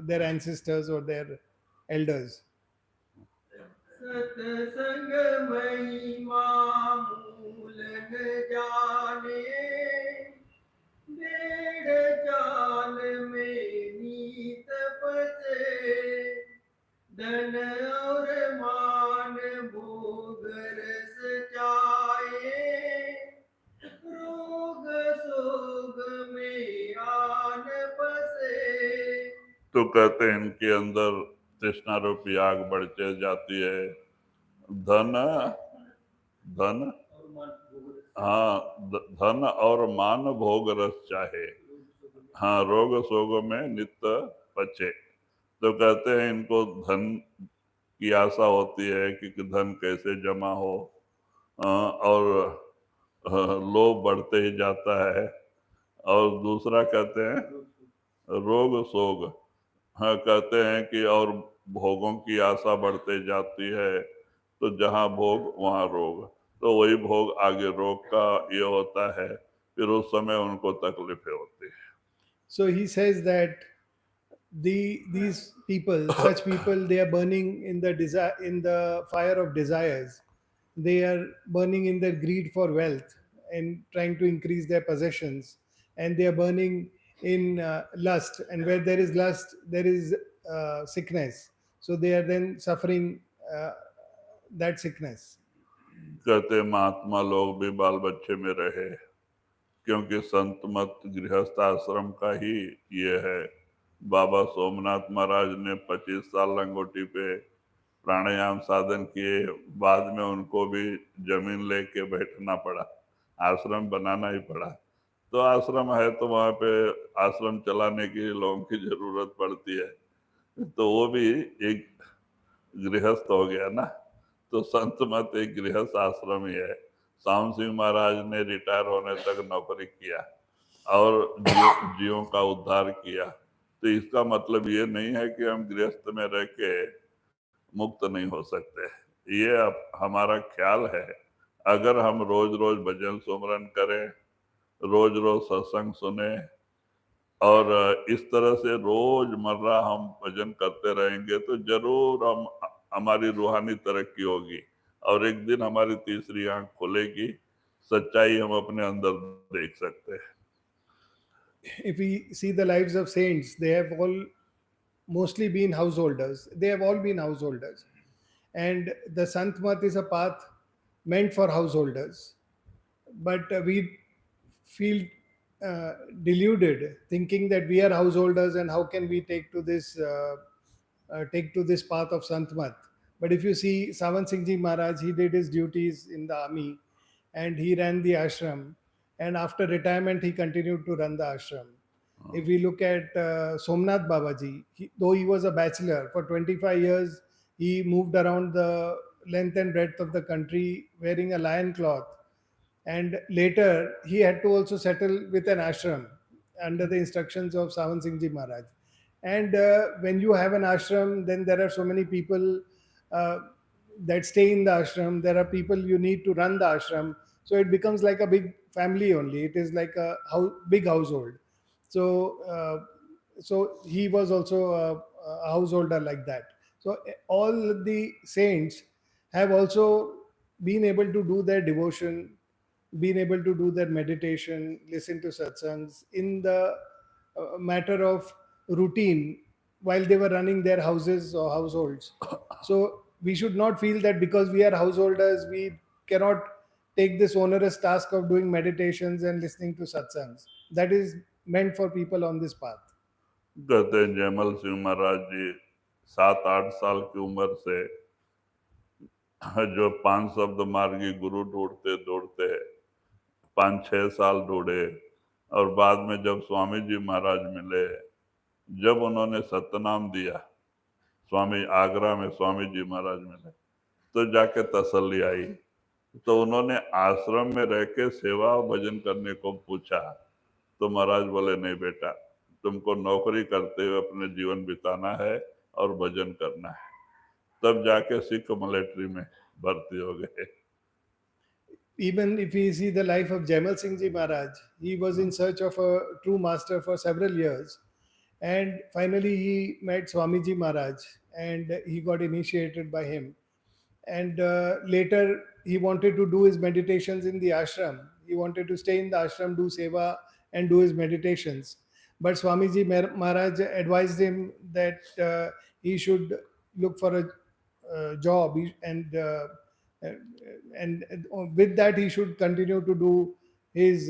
their ancestors or their elders. सत्संग महिमा मूल न जाने, भेड़ चाल में नीत पचे, धन और मान भोग रस चाहे, रोग शोग में आन पसे। तो कहते हैं इनके अंदर तृष्णा रूपी आग बढ़ते जाती है, धन धन और मान भोग रस, हाँ धन और मान भोग रस चाहे, हाँ रोग शोग में नित्य पचे। तो कहते हैं इनको धन की आशा होती है कि धन कैसे जमा हो, और लोभ बढ़ते ही जाता है। और दूसरा कहते हैं रोग शोग, हाँ कहते हैं कि और भोगों की आशा बढ़ते जाती है, तो जहाँ भोग वहाँ रोग, तो वही भोग आगे रोग का ये होता है, फिर उस समय उनको तकलीफें होती है। So he says that these people, such people, they are burning in the desire, in the fire of desires. They are burning in their greed for wealth and trying to increase their possessions, and they are burning in lust. And where there is lust, there is sickness. So they are then suffering that sickness. कहते महात्मा लोग भी बाल बच्चे में रहे, क्योंकि संत मत गृहस्थ आश्रम का ही ये है। बाबा सोमनाथ महाराज ने 25 साल लंगोटी पे प्राणायाम साधन किए, बाद में उनको भी जमीन लेके बैठना पड़ा, आश्रम बनाना ही पड़ा। तो आश्रम है तो वहाँ पे आश्रम चलाने के लिए लोगों की जरूरत पड़ती है, तो वो भी एक गृहस्थ हो गया ना। तो संत मत एक गृहस्थ आश्रम ही है। साम सिंह महाराज ने रिटायर होने तक नौकरी किया और जीवों का उद्धार किया। तो इसका मतलब ये नहीं है कि हम गृहस्थ में रह के मुक्त नहीं हो सकते, ये हमारा ख्याल है। अगर हम रोज रोज भजन सुमरन करें, रोज रोज सत्संग सुने, और इस तरह से रोजमर्रा हम भजन करते रहेंगे, तो जरूर हमारी रूहानी तरक्की होगी, और एक दिन हमारी तीसरी आंख खुलेगी, सच्चाई हम अपने अंदर देख सकते हैं। If we see the lives of saints, they have all mostly been householders. They have all been householders. And the Santmat is a path meant for householders. But we feel deluded, thinking that we are householders and how can we take to this path of Santmat. But if you see Ramsinghji Maharaj, he did his duties in the army and he ran the ashram. And after retirement, he continued to run the ashram. If we look at Somnath Babaji, though he was a bachelor, for 25 years he moved around the length and breadth of the country wearing a lion cloth. And later he had to also settle with an ashram under the instructions of Ramsinghji Maharaj. And when you have an ashram, then there are so many people uh, that stay in the ashram. There are people you need to run the ashram. So it becomes like a big family only. It is like a big household. So, so he was also a householder like that. So all the saints have also been able to do their devotion, been able to do their meditation, listen to satsangs in the matter of routine while they were running their houses or households. So we should not feel that because we are householders, we cannot take this onerous task of doing meditations and listening to satsangs. That is meant for people on this path. कहते हैं जयमल सिंह महाराज जी 7-8 साल की उम्र से जो 5 शब्द मार्गी गुरु ढूंढते ढूंढते 5-6 साल ढूंढे, और बाद में जब स्वामी जी महाराज मिले, जब उन्होंने सतनाम दिया, स्वामी आगरा में स्वामी जी महाराज मिले, तो जाके तसल्ली आई। तो उन्होंने आश्रम में रह के सेवा और भजन करने को पूछा, तो महाराज बोले नहीं बेटा, तुमको नौकरी करते हुए अपने जीवन बिताना है और भजन करना है। तब जाके सिख मिलिट्री में भर्ती हो गए। Even if we see the life of Jaimal Singh Ji Maharaj, he was in search of a true master for several years. And finally, he met Swamiji Maharaj and he got initiated by him. And later, he wanted to do his meditations in the ashram. He wanted to stay in the ashram, do seva, and do his meditations. But Swamiji Maharaj advised him that he should look for a job and with that he should continue to do his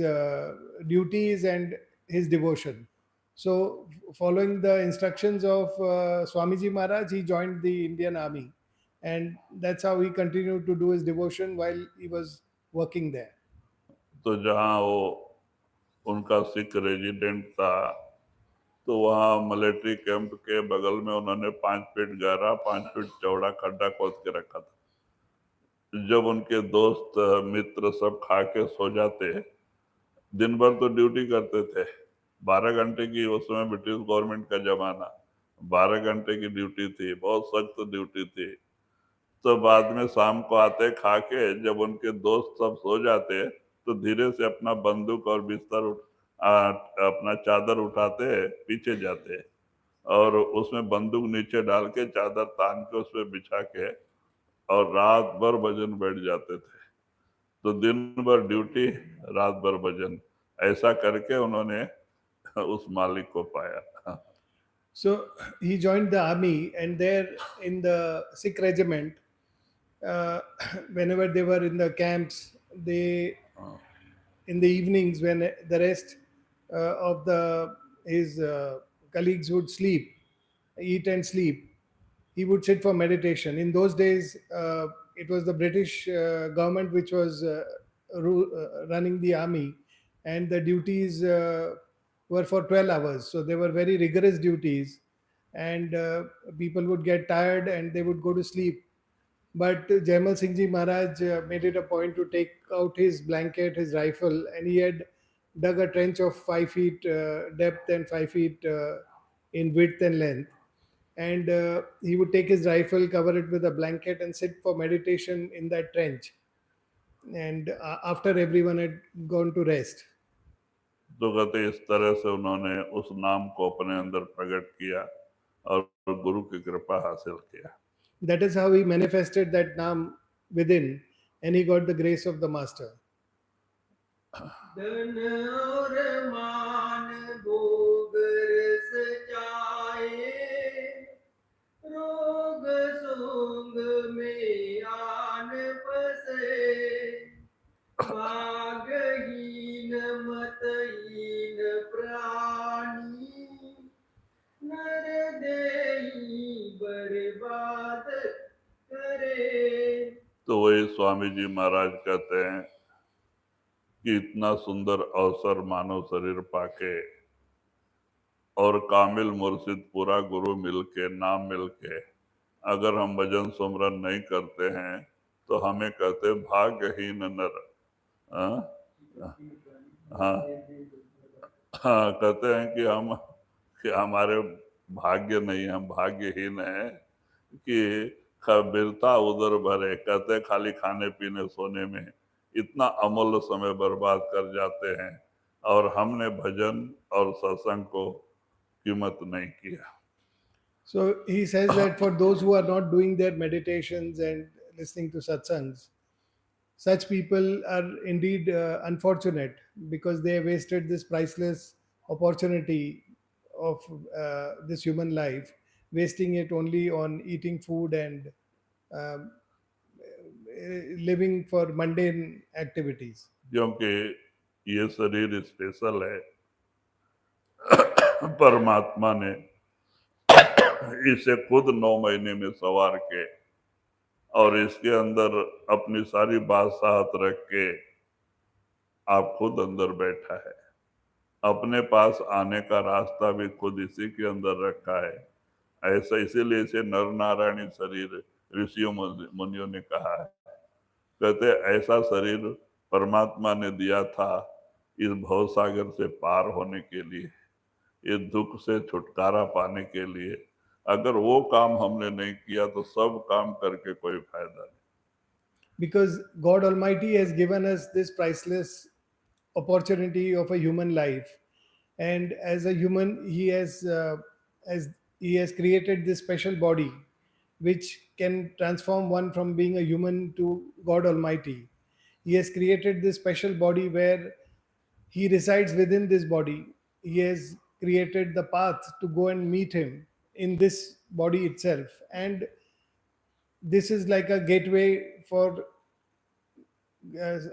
duties and his devotion. So, following the instructions of Swamiji Maharaj, he joined the Indian Army, and that's how he continued to do his devotion while he was working there. तो जहाँ वो उनका Sikh resident था, तो वहाँ military camp के बगल में उन्होंने 5 फीट गहरा 5 फीट चौड़ा खड्डा खोद के रखा था। जब उनके दोस्त मित्र सब खा के सो जाते, दिन भर तो ड्यूटी करते थे, 12 घंटे की, उस समय ब्रिटिश गवर्नमेंट का जमाना, 12 घंटे की ड्यूटी थी, बहुत सख्त ड्यूटी थी। तो बाद में शाम को आते खा के, जब उनके दोस्त सब सो जाते, तो धीरे से अपना बंदूक और बिस्तर अपना चादर उठाते पीछे जाते, और उसमें बंदूक नीचे डाल के चादर तान के उस पर बिछा के और रात भर भजन बैठ जाते थे। तो दिन भर ड्यूटी, रात भर भजन, ऐसा करके उन्होंने उस मालिक को पाया। So he joined the army, and there in the Sikh regiment, whenever they were in the camps, they in the evenings when the rest of his colleagues would sleep, eat and sleep, he would sit for meditation. In those days, it was the British government which was running the army, and the duties were for 12 hours. So they were very rigorous duties, and people would get tired and they would go to sleep. But Jaimal Singh Ji Maharaj made it a point to take out his blanket, his rifle, and he had dug a trench of 5 feet depth and 5 feet in width and length. And he would take his rifle, cover it with a blanket, and sit for meditation in that trench. And after everyone had gone to rest. तो कहते इस तरह से उन्होंने उस नाम को अपने अंदर प्रकट किया और गुरु की कृपा हासिल किया। That is how he manifested that naam within, and he got the grace of the master. तो वही स्वामी जी महाराज कहते हैं कि इतना सुंदर अवसर मानव शरीर पाके और कामिल मुर्शिद पूरा गुरु मिलके नाम मिलके अगर हम भजन सुमरन नहीं करते हैं तो हमें कहते भाग्यहीन नर। हाँ हाँ हाँ, कहते हैं कि हमारे भाग्य नहीं, हम भाग्यहीन हैं कि बिरता उधर भरे। कहते हैं खाली खाने पीने सोने में इतना अमूल्य समय बर्बाद कर जाते हैं और हमने भजन और सत्संग को कीमत नहीं किया। So he says that for those who are not doing their meditations and listening to satsangs, such people are indeed unfortunate because they have wasted this priceless opportunity of this human life, wasting it only on eating food and um, living for mundane activities. क्योंकि ये शरीर special है, परमात्मा ने इसे खुद 9 महीने में सवार के और इसके अंदर अपनी सारी बादशाहत रख के आप खुद अंदर बैठा है। अपने पास आने का रास्ता भी खुद इसी के अंदर रखा है। ऐसा इसीलिए इसे नर नारायणी शरीर ऋषियों मुनियों ने कहा है। कहते ऐसा शरीर परमात्मा ने दिया था इस भव सागर से पार होने के लिए, इस दुख से छुटकारा पाने के लिए। अगर वो काम हमने नहीं किया तो सब काम करके कोई फायदा नहीं। Because God Almighty has given us this priceless opportunity of a human life, and as a human, as He has created this special body, which can transform one from being a human to God Almighty. He has created this special body where He resides within this body. He has created the path to go and meet Him in this body itself, and this is like a gateway for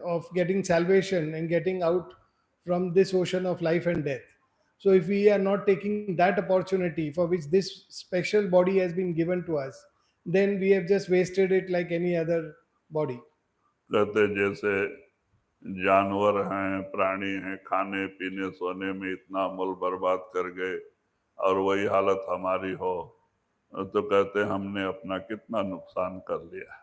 of getting salvation and getting out from this ocean of life and death. So if we are not taking that opportunity for which this special body has been given to us, then we have just wasted it like any other body. कहते जैसे जानवर हैं, प्राणी हैं, खाने पीने सोने में इतना अमूल बर्बाद कर गए और वही हालत हमारी हो तो कहते हमने अपना कितना नुकसान कर लिया।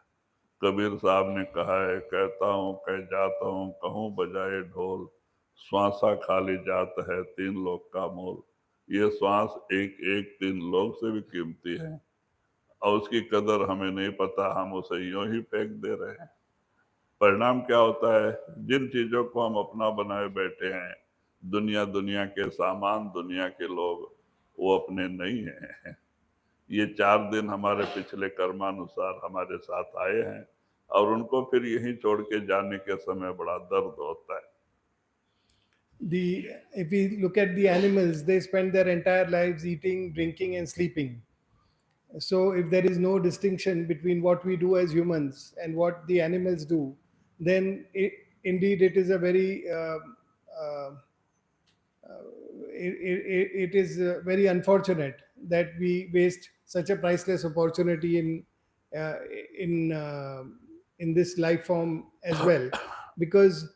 कबीर साहब ने कहा है, कहता हूँ कह जाता हूँ कहूँ बजाए ढोल, श्वासा खाली जात है 3 लोग का मोल। ये श्वास एक एक 3 लोग से भी कीमती है और उसकी कदर हमें नहीं पता, हम उसे यूं ही फेंक दे रहे हैं। परिणाम क्या होता है, जिन चीजों को हम अपना बनाए बैठे हैं, दुनिया के सामान, दुनिया के लोग, वो अपने नहीं हैं। ये 4 दिन हमारे पिछले कर्मानुसार हमारे साथ आए हैं और उनको फिर यहीं छोड़ के जाने के समय बड़ा दर्द होता है। If we look at the animals, they spend their entire lives eating, drinking, and sleeping. So if there is no distinction between what we do as humans and what the animals do, then indeed it is a very uh, it is very unfortunate that we waste such a priceless opportunity uh, in uh, in this life form as well, because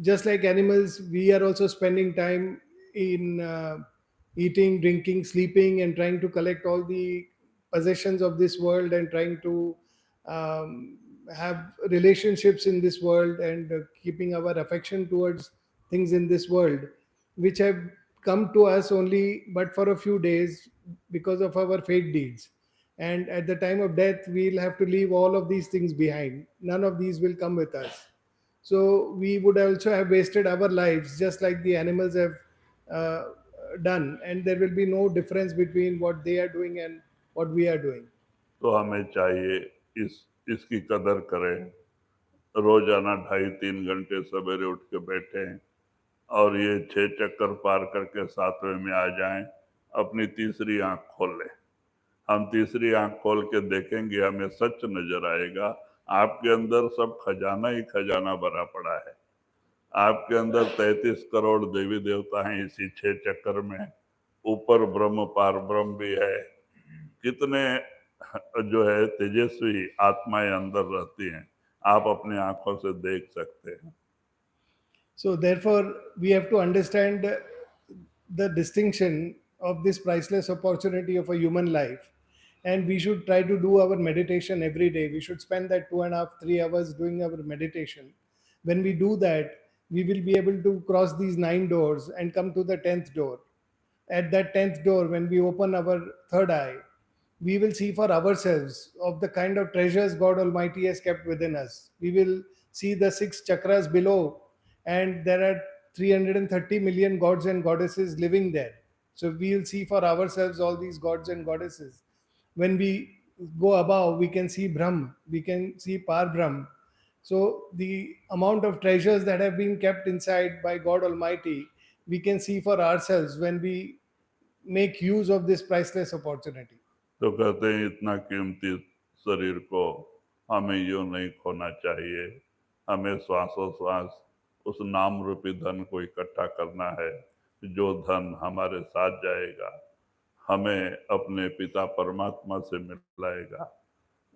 just like animals, we are also spending time in eating, drinking, sleeping, and trying to collect all the possessions of this world and trying to have relationships in this world and keeping our affection towards things in this world, which have come to us only but for a few days because of our fake deeds. And at the time of death, we'll have to leave all of these things behind. None of these will come with us. So we would also have wasted our lives just like the animals have uh, done, and there will be no difference between what they are doing and what we are doing. तो हमें चाहिए इसकी कदर करें, रोजाना 2.5-3 घंटे सवेरे उठ के बैठें और ये 6 चक्कर पार करके 7वें में आ जाएं, अपनी तीसरी आंख खोल लें। हम तीसरी आंख खोल के देखेंगे, हमें सच नजर आएगा। आपके अंदर सब खजाना ही खजाना भरा पड़ा है। आपके अंदर 33 करोड़ देवी देवता हैं इसी 6 चक्कर में। ऊपर ब्रह्म पार ब्रह्म भी है। कितने जो है तेजस्वी आत्माएं अंदर रहती हैं, आप अपनी आंखों से देख सकते हैं। So therefore, we have to understand the distinction of this priceless opportunity of a human life. And we should try to do our meditation every day. We should spend that 2.5, 3 hours doing our meditation. When we do that, we will be able to cross these 9 doors and come to the 10th door. At that 10th door, when we open our third eye, we will see for ourselves of the kind of treasures God Almighty has kept within us. We will see the 6 chakras below, and there are 330 million gods and goddesses living there. So we will see for ourselves all these gods and goddesses. When we go above, we can see Brahm, we can see Par Brahm. So the amount of treasures that have been kept inside by God Almighty, we can see for ourselves when we make use of this priceless opportunity. तो कहते हैं इतना कीमती शरीर को हमें यूं नहीं खोना चाहिए, हमें श्वासोश्वास उस नाम रूपी धन को इकट्ठा करना है, जो धन हमारे साथ जाएगा, हमें अपने पिता परमात्मा से मिलाएगा।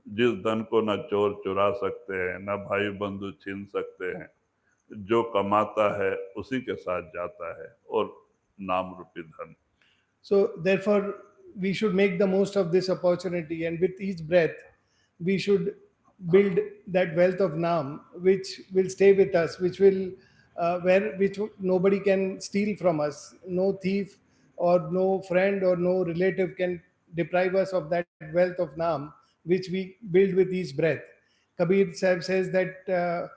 जिस धन को न चोर चुरा सकते हैं, न भाई बंधु छीन सकते हैं, जो कमाता है उसी के साथ जाता है, और नाम रूपी धन। So therefore, we should make the most of this opportunity, and with each breath, we should build that wealth of Naam, which will stay with us, which will nobody can steal from us. No thief or no friend or no relative can deprive us of that wealth of Naam, which we build with each breath. Kabir Sahib says that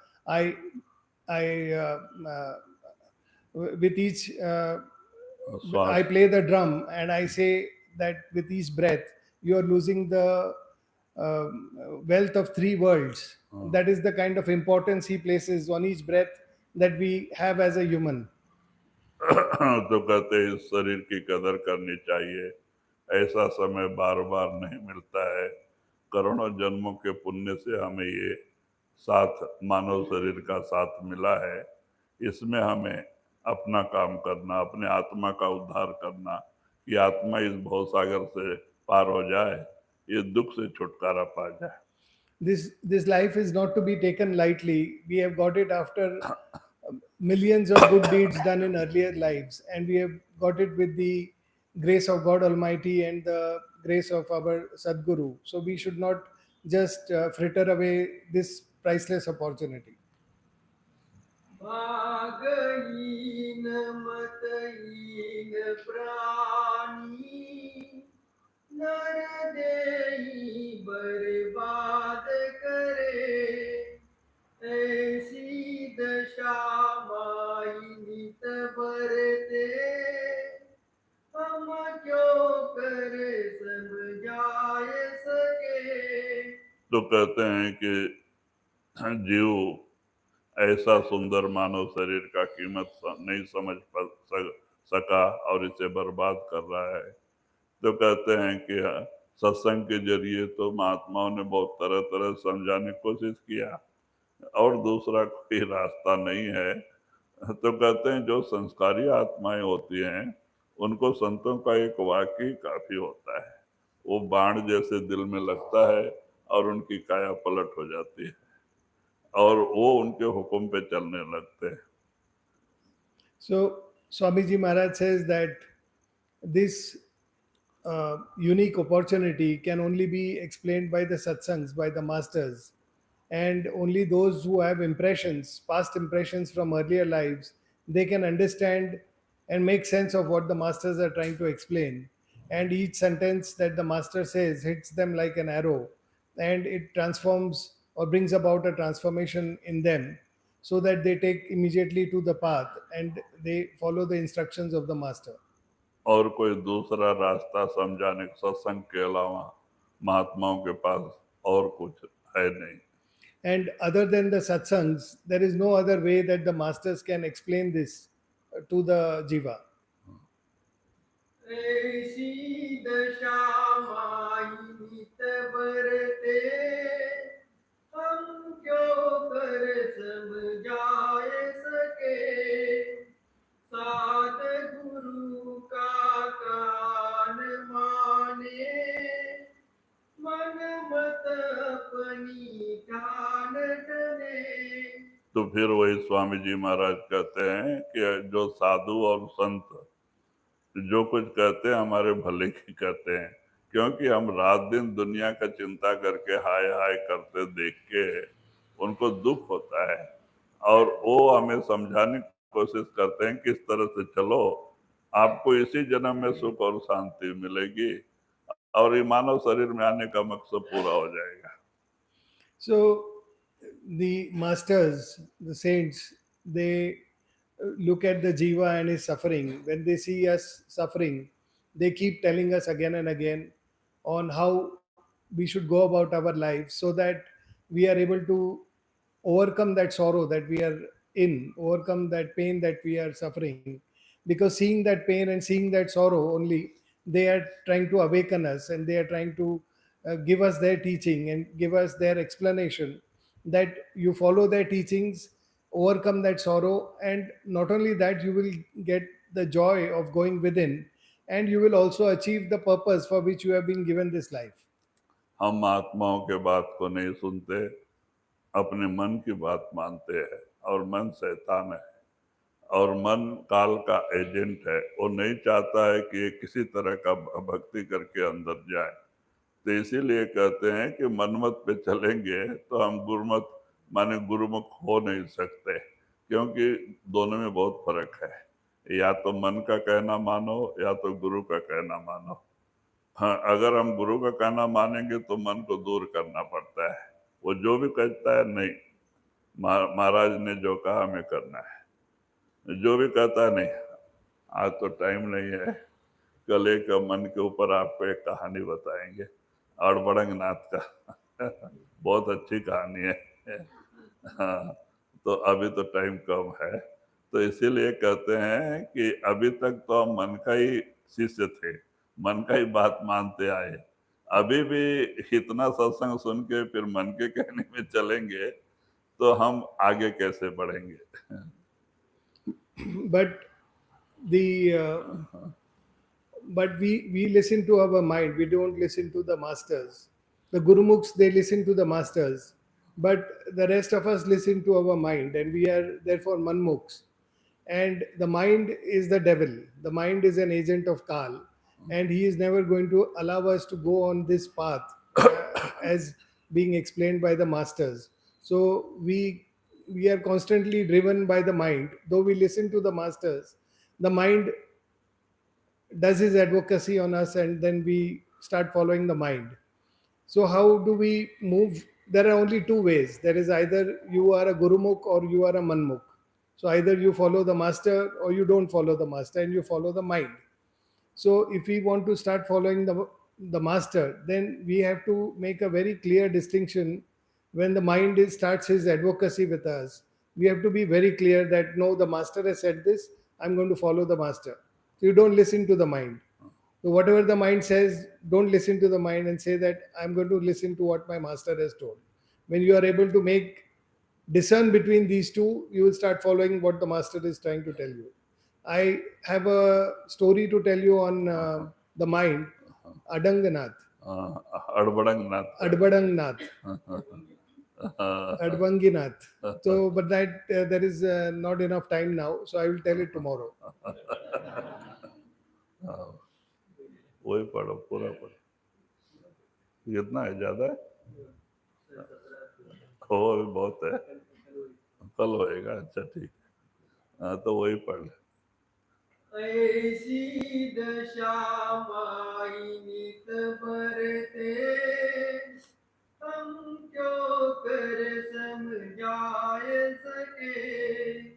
with each I play the drum and I say that with each breath you are losing the wealth of 3 worlds. That is the kind of importance he places on each breath that we have as a human. तो कहते हैं इस शरीर की कदर करनी चाहिए, ऐसा समय बार बार नहीं मिलता है। करोड़ों जन्मों के पुण्य से हमें ये साथ मानव शरीर का साथ मिला है। इसमें हमें अपना काम करना, अपने आत्मा का उद्धार करना, कि आत्मा इस भवसागर से पार हो जाए, ये दुख से छुटकारा पा जाए। This life is not to be taken lightly. We have got it after millions of good deeds done in earlier lives, and we have got it with the grace of God Almighty and the grace of our Sadguru. So we should not just fritter away this priceless opportunity. भागहीन मतहीन प्राणी नर देही बर्बाद करे, ऐसी दशा माई नित बरते, हम क्यों करे समझाए सके। तो कहते हैं कि जीव ऐसा सुंदर मानव शरीर का कीमत नहीं समझ सका और इसे बर्बाद कर रहा है। तो कहते हैं कि सत्संग के जरिए तो महात्माओं ने बहुत तरह तरह समझाने की कोशिश किया, और दूसरा कोई रास्ता नहीं है। तो कहते हैं जो संस्कारी आत्माएं होती हैं, उनको संतों का एक वाक्य काफी होता है। वो बाण जैसे दिल में लगता है और उनकी काया पलट हो जाती है, और वो उनके हुक्म पे चलने लगते हैं। So Swamiji Maharaj says that this unique opportunity can only be explained by the satsangs, by the masters, and only those who have impressions, past impressions from earlier lives, they can understand and make sense of what the masters are trying to explain. And each sentence that the master says hits them like an arrow, and it transforms or brings about a transformation in them, so that they take immediately to the path and they follow the instructions of the master. और कोई दूसरा रास्ता समझाने सत्संग के अलावा महात्माओं के पास और कुछ है नहीं। And other than the satsangs, there is no other way that the masters can explain this to the jiva. ऐसी दशा माई नित बरते, हम क्यों कर समझाए सके। साध गुरु का कान माने, मन मत अपनी ठान डरे। तो फिर वही स्वामी जी महाराज कहते हैं कि जो साधु और संत जो कुछ कहते हैं हमारे भले की कहते हैं, क्योंकि हम रात दिन दुनिया का चिंता करके हाय हाय करते देख के उनको दुख होता है, और वो हमें समझाने की कोशिश करते हैं किस तरह से चलो, आपको इसी जन्म में सुख और शांति मिलेगी और ये मानव शरीर में आने का मकसद पूरा हो जाएगा। So, the masters, the saints, they look at the jiva and his suffering. When they see us suffering, they keep telling us again and again on how we should go about our lives so that we are able to overcome that sorrow that we are in, overcome that pain that we are suffering. Because seeing that pain and seeing that sorrow only, they are trying to awaken us, and they are trying to give us their teaching and give us their explanation that you follow their teachings, overcome that sorrow, and not only that, you will get the joy of going within, and you will also achieve the purpose for which you have been given this life. हम आत्माओं के बात को नहीं सुनते, अपने मन की बात मानते हैं, और मन शैतान है, और मन काल का एजेंट है। वो नहीं चाहता है कि ये किसी तरह का भक्ति करके अंदर जाए, तो इसीलिए कहते हैं कि मनमत पे चलेंगे तो हम गुरुमत माने गुरुमुख हो नहीं सकते, क्योंकि दोनों में बहुत फर्क है। या तो मन का कहना मानो या तो गुरु का कहना मानो। हाँ, अगर हम गुरु का कहना मानेंगे तो मन को दूर करना पड़ता है। वो जो भी कहता है नहीं, महाराज ने जो कहा हमें करना है, जो भी कहता है नहीं, आज तो टाइम नहीं है, कल एक मन के ऊपर आपको एक कहानी बताएंगे अड़बड़ंग नाथ का बहुत अच्छी कहानी है। हाँ, तो अभी तो टाइम कम है, तो इसीलिए कहते हैं कि अभी तक तो हम मन का ही शिष्य थे, मन का ही बात मानते आए। अभी भी इतना सत्संग सुन के फिर मन के कहने में चलेंगे तो हम आगे कैसे बढ़ेंगे? But the but we listen to our mind, we don't listen to the masters. The gurumukhs, they listen to the masters, but the rest of us listen to our mind, and we are therefore manmukhs. And the mind is the devil, the mind is an agent of Kal, and he is never going to allow us to go on this path as being explained by the masters. So we are constantly driven by the mind. Though we listen to the masters, the mind does his advocacy on us, and then we start following the mind. So how do we move? There are only two ways. There is either you are a gurumukh or you are a manmukh. So either you follow the master or you don't follow the master, and you follow the mind. So if we want to start following the master, then we have to make a very clear distinction. When the mind starts his advocacy with us, we have to be very clear that no, the master has said this, I'm going to follow the master. So you don't listen to the mind. So whatever the mind says, don't listen to the mind and say that I'm going to listen to what my master has told. When you are able to discern between these two, you will start following what the master is trying to tell you. I have a story to tell you on the mind. Adanganath. अड़बड़ंग Adbadangnath. Adbanginath. So, but that there is not enough time now, so I will tell it tomorrow. वही पढ़ो, पूरा पढ़ो। कितना है? ज्यादा है? हो अभी बहुत है, कल होएगा। अच्छा ठीक है, हाँ तो वही पढ़ ले। ऐसी दशा माहिनित बरते, हम क्यों कर समझाए सके।